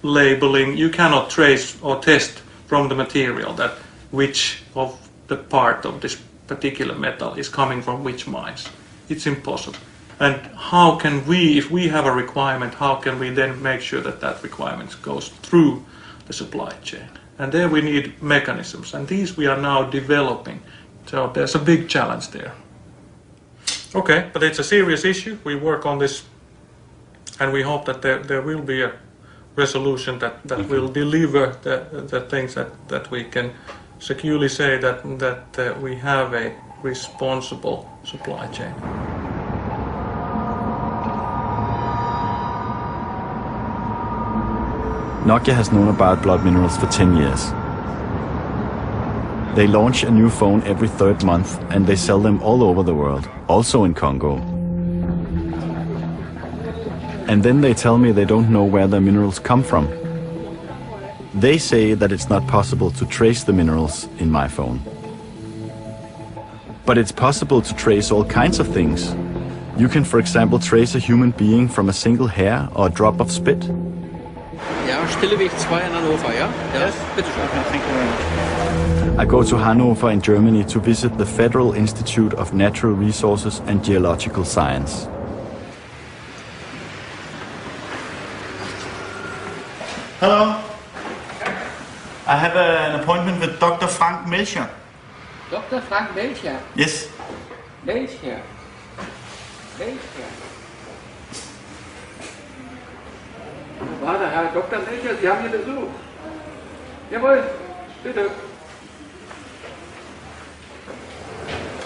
labeling. You cannot trace or test from the material that which of the part of this particular metal is coming from which mines. It's impossible. And how can we, if we have a requirement, how can we then make sure that that requirement goes through the supply chain? And there we need mechanisms, and these we are now developing. So there's a big challenge there. Okay, but it's a serious issue. We work on this, and we hope that there will be a resolution that will deliver the things that we can securely say that we have a responsible supply chain. Nokia has known about blood minerals for 10 years. They launch a new phone every third month, and they sell them all over the world, also in Congo. And then they tell me they don't know where the minerals come from. They say that it's not possible to trace the minerals in my phone. But it's possible to trace all kinds of things. You can, for example, trace a human being from a single hair or a drop of spit. Ja, Stilleweg 2 in Hannover, ja? Yes. Bitte schön. Thank you very much. I go to Hanover in Germany to visit the Federal Institute of Natural Resources and Geological Science. Hello. I have an appointment with Dr. Frank Melcher. Dr. Frank Melcher? Yes. Melcher. Melcher. Warte, Herr Dr. Melcher, Sie haben hier Besuch. Jawohl, bitte.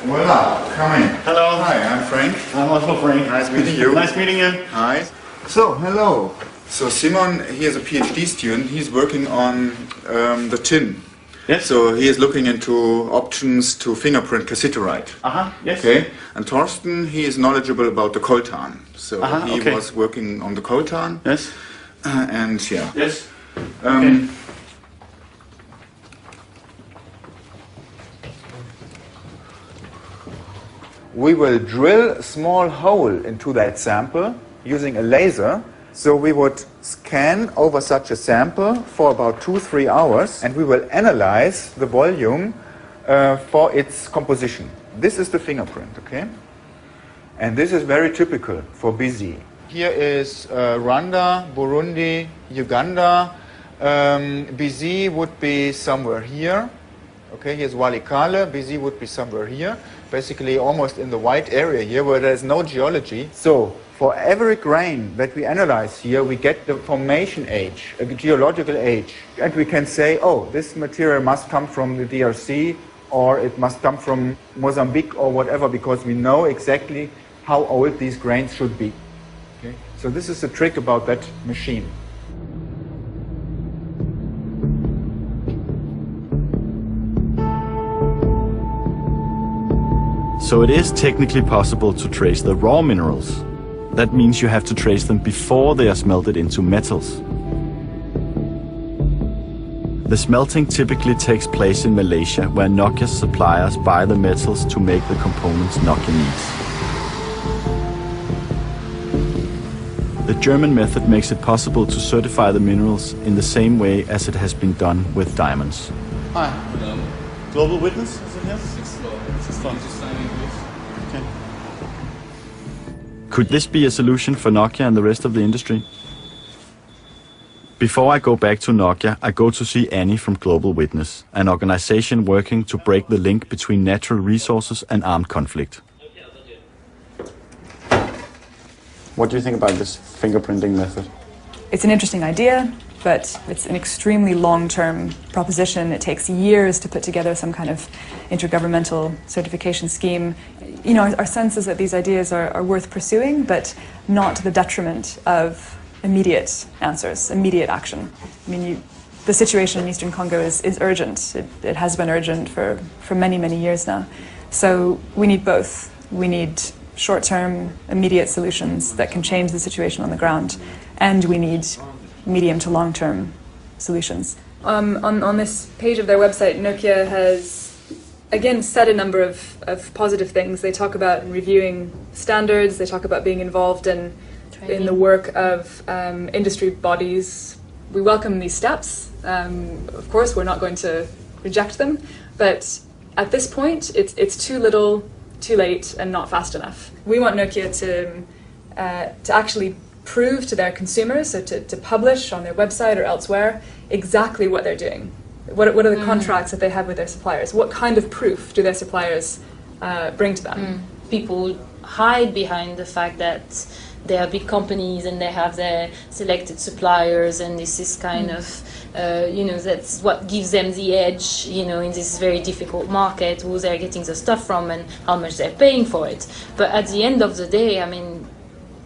Voila, come in. Hello. Hi, I'm Frank. I'm also Frank. Nice meeting you. Nice meeting you. Hi. So, hello. So Simon, he is a PhD student. He's working on the tin. Yes. So he is looking into options to fingerprint cassiterite. Yes. Okay. And Thorsten, he is knowledgeable about the coltán. So he okay. was working on the coltán. Yes. And yeah. Yes. Okay. We will drill a small hole into that sample using a laser. So we would scan over such a sample for about 2-3 hours, and we will analyze the volume for its composition. This is the fingerprint, okay? And this is very typical for BZ. Here is Rwanda, Burundi, Uganda. BZ would be somewhere here. Okay, here's Walikale. BZ would be somewhere here. Basically almost in the white area here where there's no geology. So for every grain that we analyze here, we get the formation age, a geological age. And we can say, oh, this material must come from the DRC, or it must come from Mozambique or whatever, because we know exactly how old these grains should be. Okay? So this is the trick about that machine. So it is technically possible to trace the raw minerals. That means you have to trace them before they are smelted into metals. The smelting typically takes place in Malaysia, where Nokia's suppliers buy the metals to make the components Nokia needs. The German method makes it possible to certify the minerals in the same way as it has been done with diamonds. Hi. Global Witness, is it here? Sixth floor. Okay. Could this be a solution for Nokia and the rest of the industry? Before I go back to Nokia, I go to see Annie from Global Witness, an organization working to break the link between natural resources and armed conflict. What do you think about this fingerprinting method? It's an interesting idea, but it's an extremely long-term proposition. It takes years to put together some kind of intergovernmental certification scheme. You know, our sense is that these ideas are worth pursuing, but not to the detriment of immediate answers, immediate action. I mean, the situation in Eastern Congo is urgent. It has been urgent for many, many years now. So we need both. We need short-term, immediate solutions that can change the situation on the ground, and we need medium to long-term solutions. On this page of their website, Nokia has, again, said a number of positive things. They talk about reviewing standards, they talk about being involved in the work of industry bodies. We welcome these steps. Of course, we're not going to reject them, but at this point, it's too little, too late, and not fast enough. We want Nokia to actually prove to their consumers, so to publish on their website or elsewhere, exactly what they're doing. What are the contracts that they have with their suppliers? What kind of proof do their suppliers bring to them? People hide behind the fact that they are big companies and they have their selected suppliers, and this is kind of, you know, that's what gives them the edge, you know, in this very difficult market, who they're getting the stuff from and how much they're paying for it. But at the end of the day, I mean,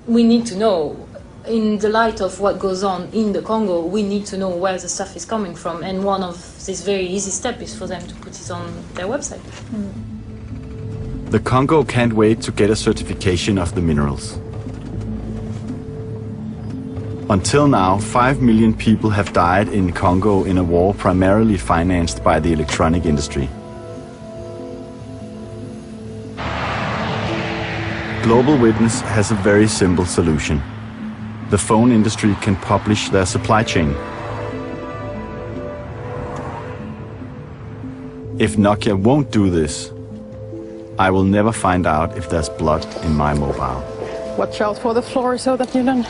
we need to know, in the light of what goes on in the Congo, we need to know where the stuff is coming from, and one of these very easy steps is for them to put it on their website. The Congo can't wait to get a certification of the minerals. Until now, 5 million people have died in Congo in a war primarily financed by the electronic industry. Global Witness has a very simple solution. The phone industry can publish their supply chain. If Nokia won't do this, I will never find out if there's blood in my mobile. Watch out for the floor so that you don't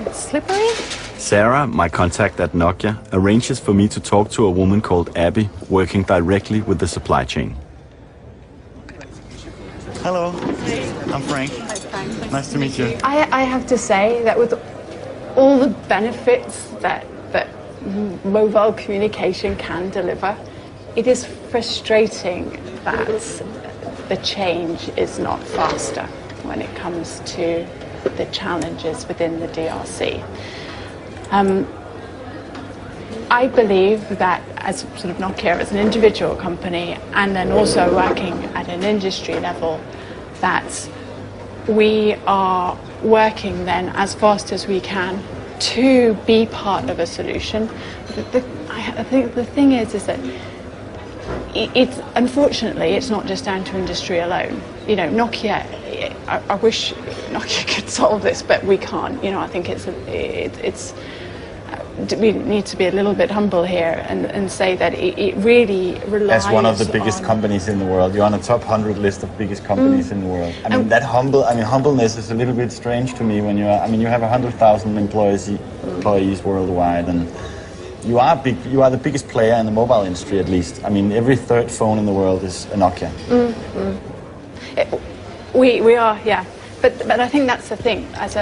get slippery. Sarah, my contact at Nokia, arranges for me to talk to a woman called Abby, working directly with the supply chain. Hello, I'm Frank. Hi, Frank. Nice to meet you. I have to say that with all the benefits that mobile communication can deliver, it is frustrating that the change is not faster when it comes to the challenges within the DRC. I believe that as sort of Nokia, as an individual company, and then also working at an industry level, that we are working then as fast as we can to be part of a solution. I think the thing is that it's unfortunately it's not just down to industry alone. You know, Nokia. I wish Nokia could solve this, but we can't. You know, I think we need to be a little bit humble here and say that it really relies As one of the biggest companies in the world, you're on a top 100 list of biggest companies in the world. I mean, humbleness is a little bit strange to me when you are. I mean, you have 100,000 employees worldwide, and you are big. You are the biggest player in the mobile industry, at least. I mean, every third phone in the world is a Nokia. We are, yeah. But I think that's the thing. As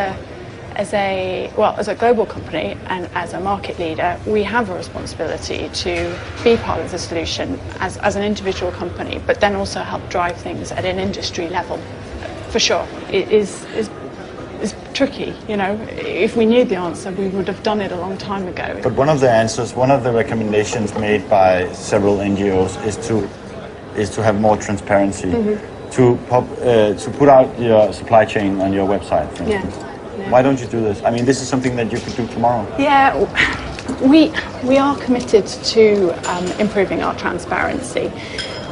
a global company and as a market leader, we have a responsibility to be part of the solution as an individual company, but then also help drive things at an industry level. For sure, it is tricky. You know, if we knew the answer, we would have done it a long time ago. But one of the answers, one of the recommendations made by several NGOs is to have more transparency. to put out your supply chain on your website, for instance. Yeah. Why don't you do this? I mean, this is something that you could do tomorrow. Yeah, we are committed to improving our transparency,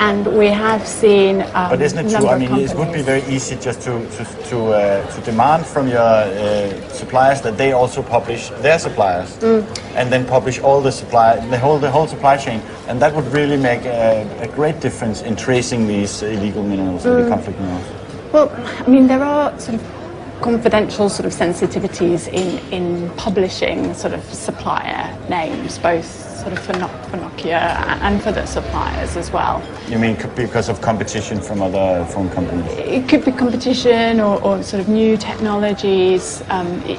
and we have seen. But isn't it true? I mean, it would be very easy just to demand from your suppliers that they also publish their suppliers, and then publish all the whole supply chain, and that would really make a great difference in tracing these illegal minerals, the conflict minerals. Well, I mean, there are sort of confidential sort of sensitivities in publishing sort of supplier names, both sort of for Nokia and for the suppliers as well. You mean because of competition from other phone companies? It could be competition or sort of new technologies,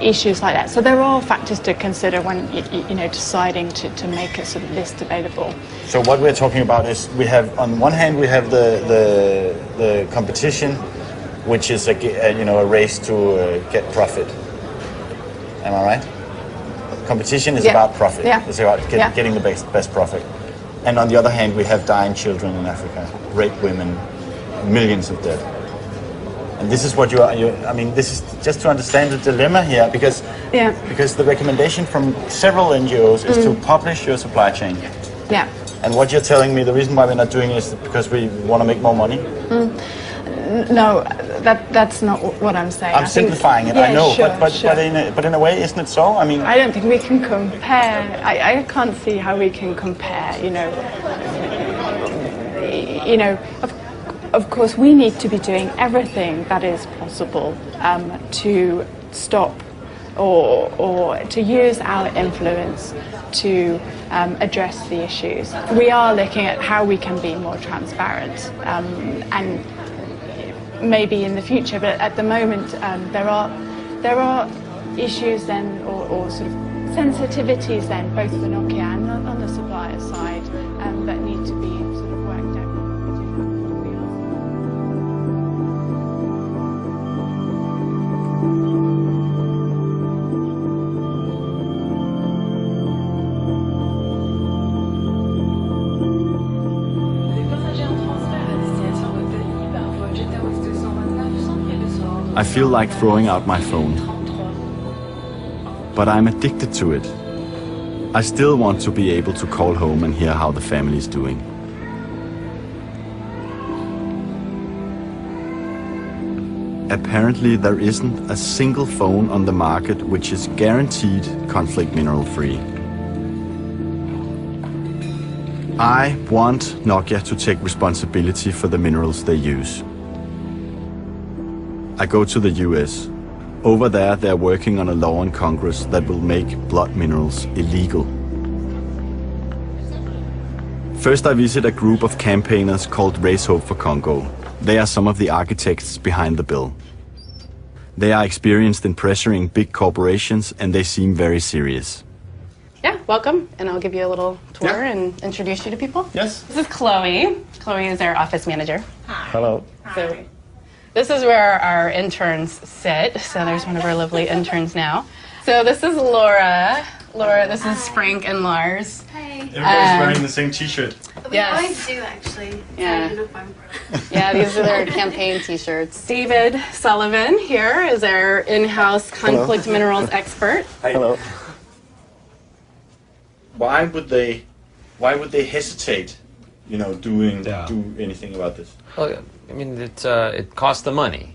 issues like that. So there are factors to consider when you know deciding to make a sort of list available. So what we're talking about is we have on one hand we have the competition, which is a race to get profit. Am I right? Competition is about profit. Yeah. It's about getting the best profit. And on the other hand, we have dying children in Africa, raped women, millions of dead. And this is what I mean, this is just to understand the dilemma here, because the recommendation from several NGOs is to publish your supply chain. Yeah. And what you're telling me, the reason why we're not doing it is because we want to make more money? No, that's not what I'm saying. I'm simplifying it, I know, but in a way, isn't it so? I mean, I don't think we can compare. I can't see how we can compare. Of course, we need to be doing everything that is possible to stop or to use our influence to address the issues. We are looking at how we can be more transparent and maybe in the future, but at the moment there are issues then or sort of sensitivities then both for Nokia and on the supplier side that need to be sort of worked out. I feel like throwing out my phone, but I'm addicted to it. I still want to be able to call home and hear how the family is doing. Apparently there isn't a single phone on the market which is guaranteed conflict mineral free. I want Nokia to take responsibility for the minerals they use. I go to the US. Over there, they're working on a law in Congress that will make blood minerals illegal. First, I visit a group of campaigners called Raise Hope for Congo. They are some of the architects behind the bill. They are experienced in pressuring big corporations and they seem very serious. Yeah, welcome, and I'll give you a little tour and introduce you to people. Yes. This is Chloe. Chloe is our office manager. Hello. So, this is where our interns sit. So there's one of our lovely interns now. So this is Laura. Laura, this is Frank and Lars. Hey. Everybody's wearing the same t-shirt. We always do, actually. Yeah. Uniform. Yeah, these are their campaign t-shirts. David Sullivan here is our in-house conflict minerals expert. Hello. Why would they hesitate, do anything about this? Well, I mean, it costs them money.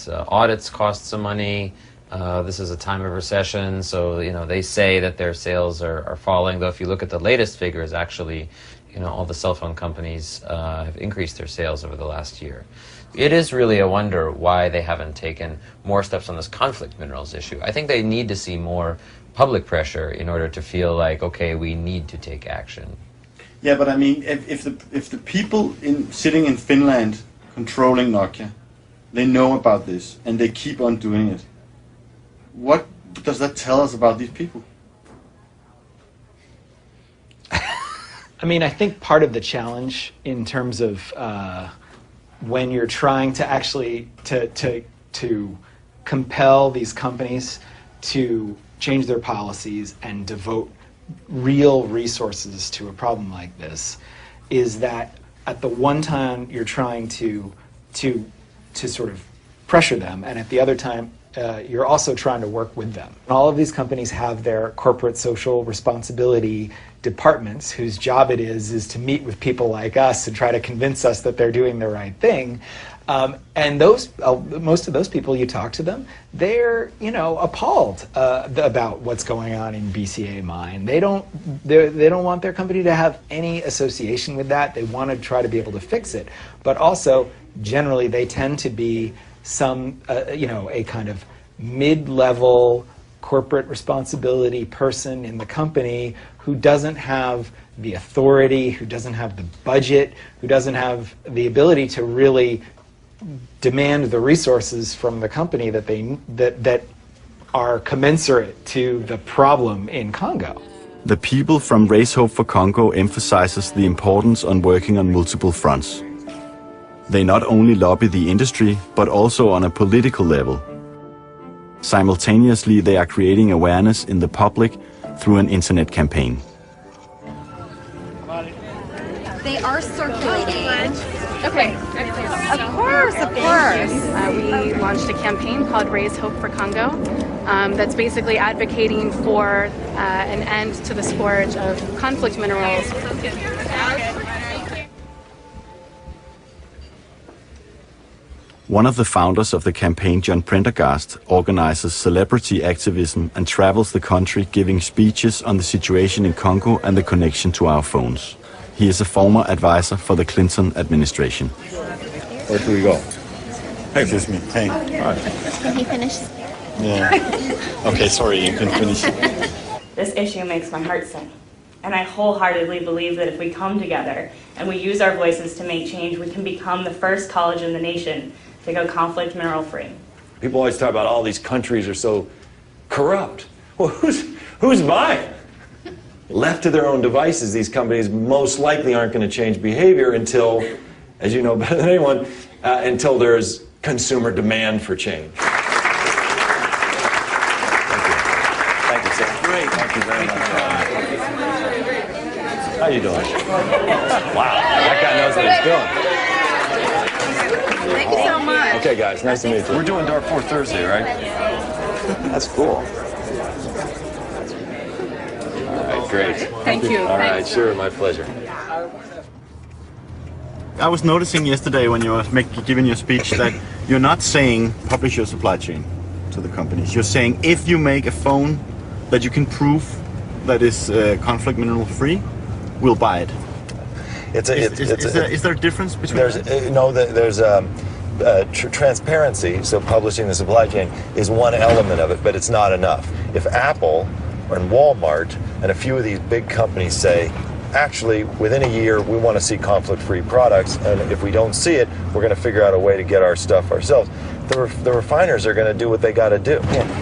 Audits cost some money. This is a time of recession, so they say that their sales are falling. Though if you look at the latest figures, actually, all the cell phone companies have increased their sales over the last year. It is really a wonder why they haven't taken more steps on this conflict minerals issue. I think they need to see more public pressure in order to feel like, okay, we need to take action. Yeah, but I mean, if the people sitting in Finland controlling Nokia, they know about this and they keep on doing it, what does that tell us about these people? I mean, I think part of the challenge in terms of when you're trying to actually to compel these companies to change their policies and devote real resources to a problem like this, is that at the one time you're trying to to sort of pressure them, and at the other time, you're also trying to work with them. All of these companies have their corporate social responsibility departments whose job it is to meet with people like us and try to convince us that they're doing the right thing. And most of those people, you talk to them, they're appalled about what's going on in BCA Mine. They don't want their company to have any association with that. They want to try to be able to fix it, but also generally they tend to be a kind of mid-level corporate responsibility person in the company who doesn't have the authority, who doesn't have the budget, who doesn't have the ability to really demand the resources from the company that are commensurate to the problem in Congo. The people from Raise Hope for Congo emphasizes the importance on working on multiple fronts. They not only lobby the industry, but also on a political level. Simultaneously, they are creating awareness in the public through an internet campaign. They are circulating. Okay. Of course. We launched a campaign called Raise Hope for Congo that's basically advocating for an end to the scourge of conflict minerals. One of the founders of the campaign, John Prendergast, organizes celebrity activism and travels the country giving speeches on the situation in Congo and the connection to our phones. He is a former advisor for the Clinton administration. Where do we go? Hey, excuse me. Hey. Hi. Can he finish? Yeah. Okay, sorry, you can finish. This issue makes my heart sing. And I wholeheartedly believe that if we come together and we use our voices to make change, we can become the first college in the nation to go conflict mineral free. People always talk about all these countries are so corrupt. Well, who's buying? Left to their own devices, these companies most likely aren't going to change behavior until, as you know better than anyone, until there's consumer demand for change. Thank you, sir. Great. Thank you very much. How you doing? Wow, that guy knows what he's doing. Thank you so much. Okay, guys, nice to meet you. We're doing Darfur Thursday, right? That's cool. All right, great. Thank you. All right, sure, my pleasure. I was noticing yesterday when you were giving your speech that you're not saying publish your supply chain to the companies. You're saying if you make a phone that you can prove that is conflict mineral free, we'll buy it. Is there a difference between There's transparency, so publishing the supply chain is one element of it, but it's not enough. If Apple and Walmart and a few of these big companies say, actually, within a year, we want to see conflict-free products, and if we don't see it, we're going to figure out a way to get our stuff ourselves. The refiners are going to do what they got to do.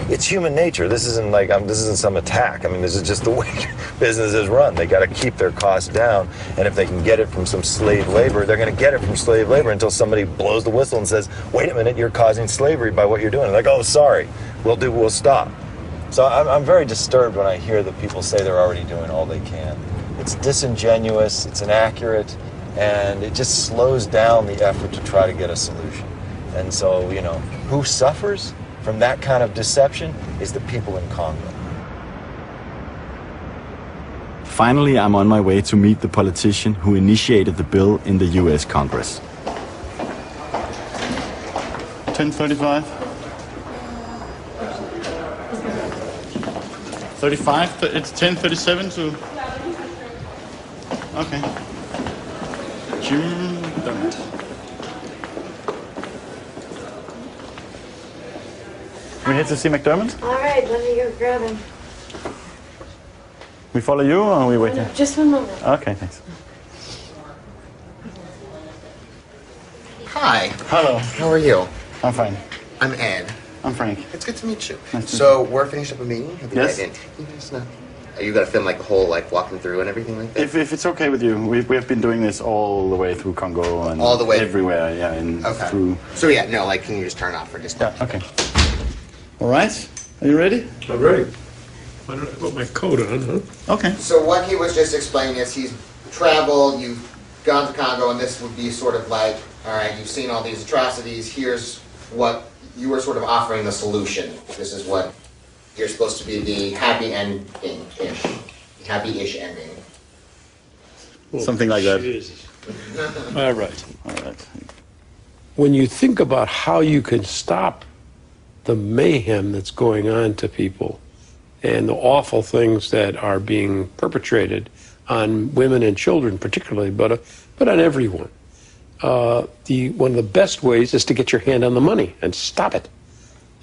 It's human nature. This isn't like this isn't some attack. I mean, this is just the way businesses run. They got to keep their costs down, and if they can get it from some slave labor, they're going to get it from slave labor until somebody blows the whistle and says, "Wait a minute, you're causing slavery by what you're doing." And they're like, "Oh, sorry, we'll stop." So I'm very disturbed when I hear that people say they're already doing all they can. It's disingenuous, it's inaccurate, and it just slows down the effort to try to get a solution. And so, who suffers from that kind of deception is the people in Congo. Finally, I'm on my way to meet the politician who initiated the bill in the US Congress. 10:35. 35. It's 10:37 to. Okay. Jim Dunn. We head to see McDermott? All right, let me go grab him. We follow you or we wait? No, just one moment. Okay, thanks. Hi. Hello. How are you? I'm fine. I'm Ed. I'm Frank. It's good to meet you. Nice to So we're finishing up a meeting. Have you Yes. right in? Are you gonna film like the whole walking through and everything like that? If it's okay with you, we have been doing this all the way through Congo and All the way everywhere, yeah, and Okay. through. So yeah, no, can you just turn off for just? Yeah. Okay. All right. Are you ready? I'm ready. Why don't I put my coat on, huh? Okay. So what he was just explaining is he's traveled, you've gone to Congo, and this would be sort of like All right, you've seen all these atrocities. Here's what you are sort of offering the solution. This is what you're supposed to be the happy ending-ish. Happy-ish ending. Something like that. All right. When you think about how you can stop the mayhem that's going on to people and the awful things that are being perpetrated on women and children particularly, but on everyone, one of the best ways is to get your hand on the money and stop it.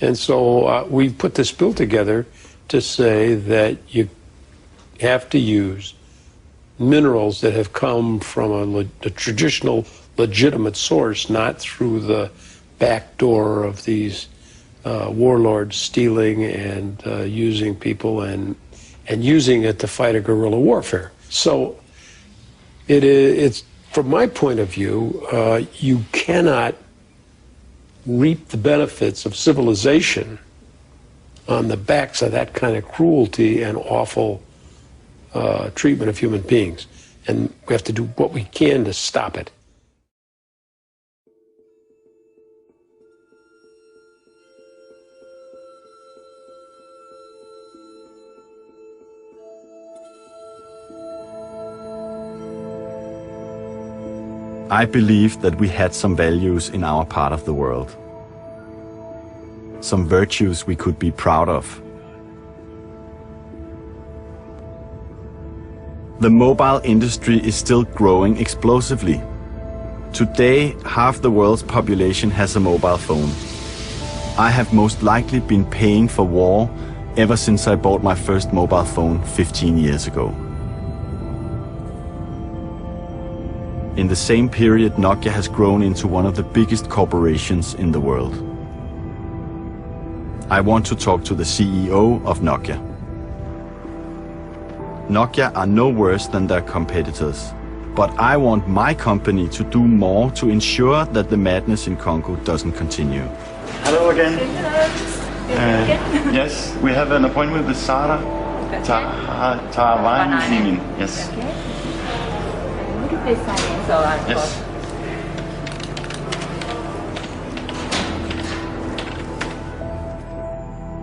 And so we've put this bill together to say that you have to use minerals that have come from a traditional, legitimate source, not through the back door of these warlords stealing and using people and using it to fight a guerrilla warfare. So it's from my point of view, you cannot reap the benefits of civilization on the backs of that kind of cruelty and awful treatment of human beings. And we have to do what we can to stop it. I believed that we had some values in our part of the world. Some virtues we could be proud of. The mobile industry is still growing explosively. Today, half the world's population has a mobile phone. I have most likely been paying for war ever since I bought my first mobile phone 15 years ago. In the same period, Nokia has grown into one of the biggest corporations in the world. I want to talk to the CEO of Nokia. Nokia are no worse than their competitors, but I want my company to do more to ensure that the madness in Congo doesn't continue. Hello again. Yes, we have an appointment with Sarah Tavaninin. Yes. Yes.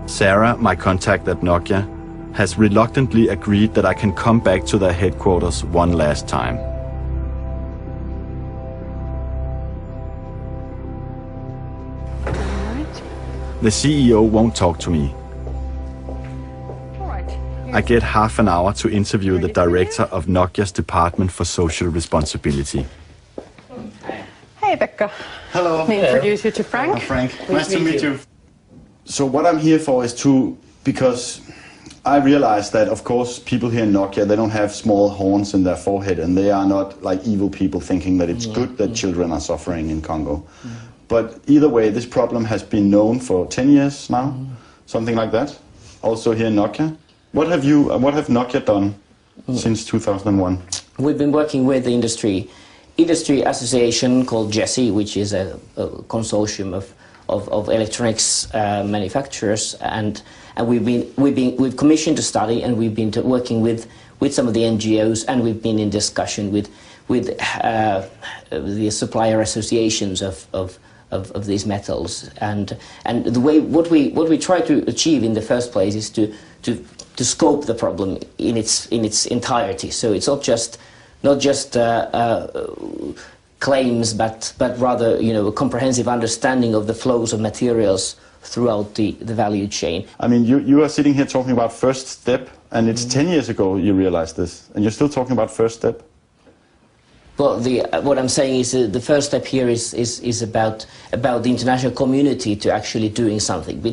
Sarah, my contact at Nokia, has reluctantly agreed that I can come back to their headquarters one last time. The CEO won't talk to me. I get half an hour to interview the director of Nokia's Department for Social Responsibility. Hey, Pekka. Hello. Let me introduce you to Frank. Frank, nice to meet you. So what I'm here for is because I realize that, of course, people here in Nokia, they don't have small horns in their forehead, and they are not like evil people thinking that it's good that children are suffering in Congo. But either way, this problem has been known for 10 years now, something like that, also here in Nokia. What have Nokia done since 2001? We've been working with the industry association called JESI, which is a consortium of electronics manufacturers, and we've commissioned a study, and we've been working with some of the NGOs, and we've been in discussion with the supplier associations of these metals, and the way what we try to achieve in the first place is to scope the problem in its entirety. So it's not just claims, but rather a comprehensive understanding of the flows of materials throughout the value chain. I mean, you are sitting here talking about first step, and it's 10 years ago you realized this, and you're still talking about first step. Well, what I'm saying is the first step here is about the international community to actually doing something.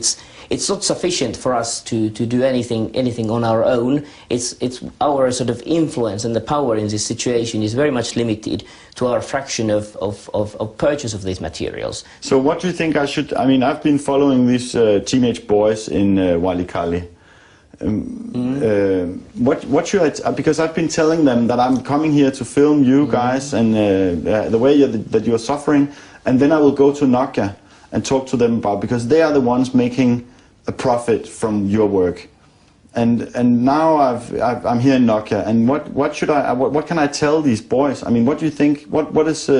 It's not sufficient for us to do anything on our own. It's our sort of influence and the power in this situation is very much limited to our fraction of purchase of these materials. So what do you think I should? I mean, I've been following these teenage boys in Walikale. What should I? Because I've been telling them that I'm coming here to film you guys and the way that you're suffering, and then I will go to Nokia and talk to them about, because they are the ones making a profit from your work, and now I'm here in Nokia, and what can I tell these boys? I mean, what do you think? What is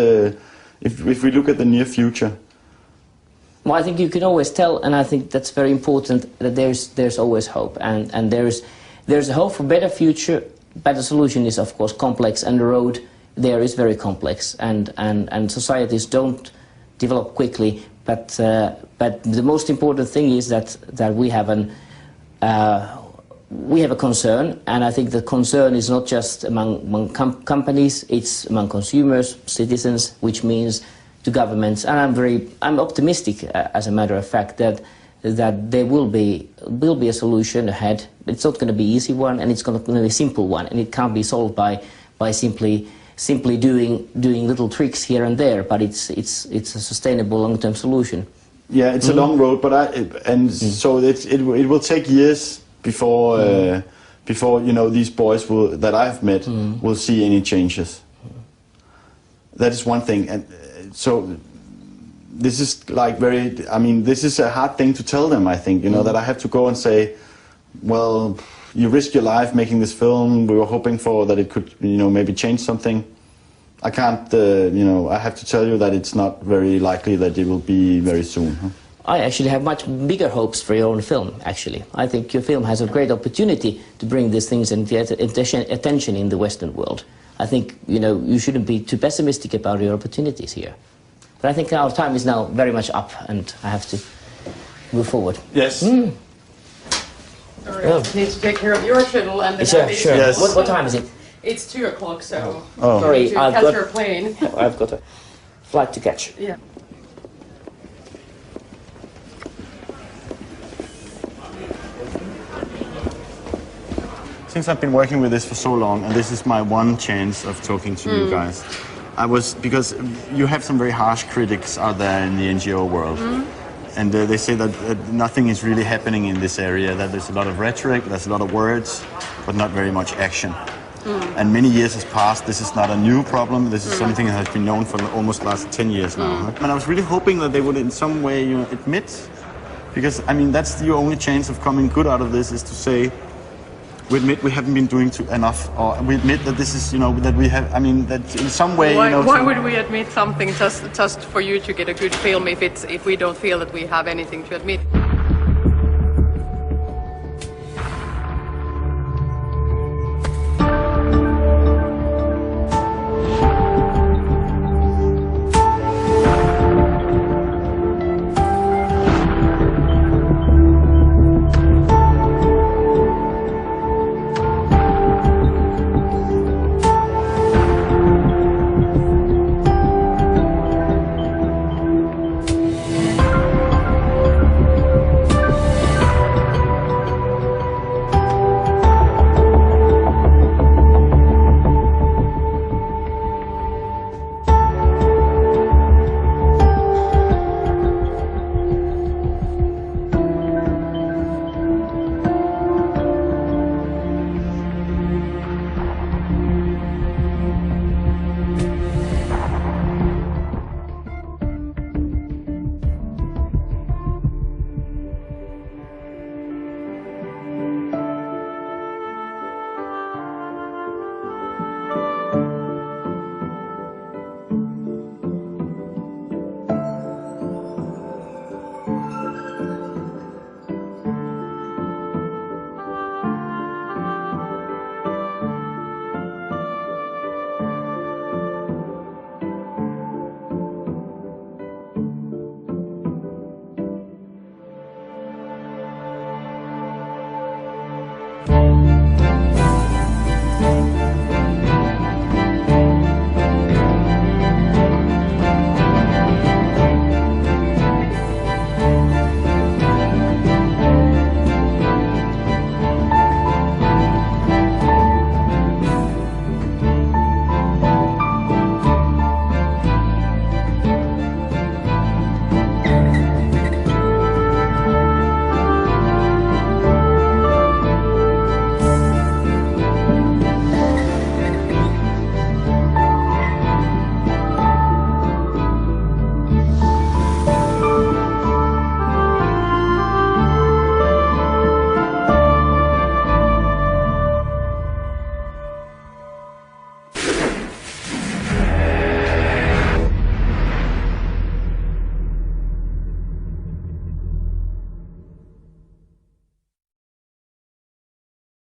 if we look at the near future? Well, I think you can always tell, and I think that's very important, that there's always hope, and there's a hope for better future, but the solution is of course complex, and the road there is very complex, and societies don't develop quickly, but the most important thing is that we have a concern, and I think the concern is not just among companies, it's among consumers, citizens, which means to governments, and I'm optimistic, as a matter of fact, that there will be a solution ahead. It's not going to be an easy one, and it's going to be a simple one, and it can't be solved by simply doing little tricks here and there. But it's a sustainable long-term solution. Yeah, it's a long road, but so it will take years before these boys that I've met will see any changes. That is one thing, and so this is like this is a hard thing to tell them, I think, that I have to go and say, well, you risk your life making this film, we were hoping for that it could, maybe change something. I can't, I have to tell you that it's not very likely that it will be very soon. Huh? I actually have much bigger hopes for your own film, actually. I think your film has a great opportunity to bring these things into attention in the Western world. I think, you shouldn't be too pessimistic about your opportunities here. But I think our time is now very much up, and I have to move forward. Yes. All right, I need to take care of your schedule and the Sure. Yes. What time is it? It's 2 o'clock, so Sorry, to catch your plane. I've got a flight to catch. Yeah. Since I've been working with this for so long, and this is my one chance of talking to you guys, because you have some very harsh critics out there in the NGO world, and they say that nothing is really happening in this area, that there's a lot of rhetoric, there's a lot of words, but not very much action. And many years has passed. This is not a new problem. This is something that has been known for almost the last 10 years now. And I was really hoping that they would in some way admit, because that's the only chance of coming good out of this, is to say, we admit we haven't been doing enough, or we admit that this is, that we have, that in some way, Why would we admit something just for you to get a good film if we don't feel that we have anything to admit?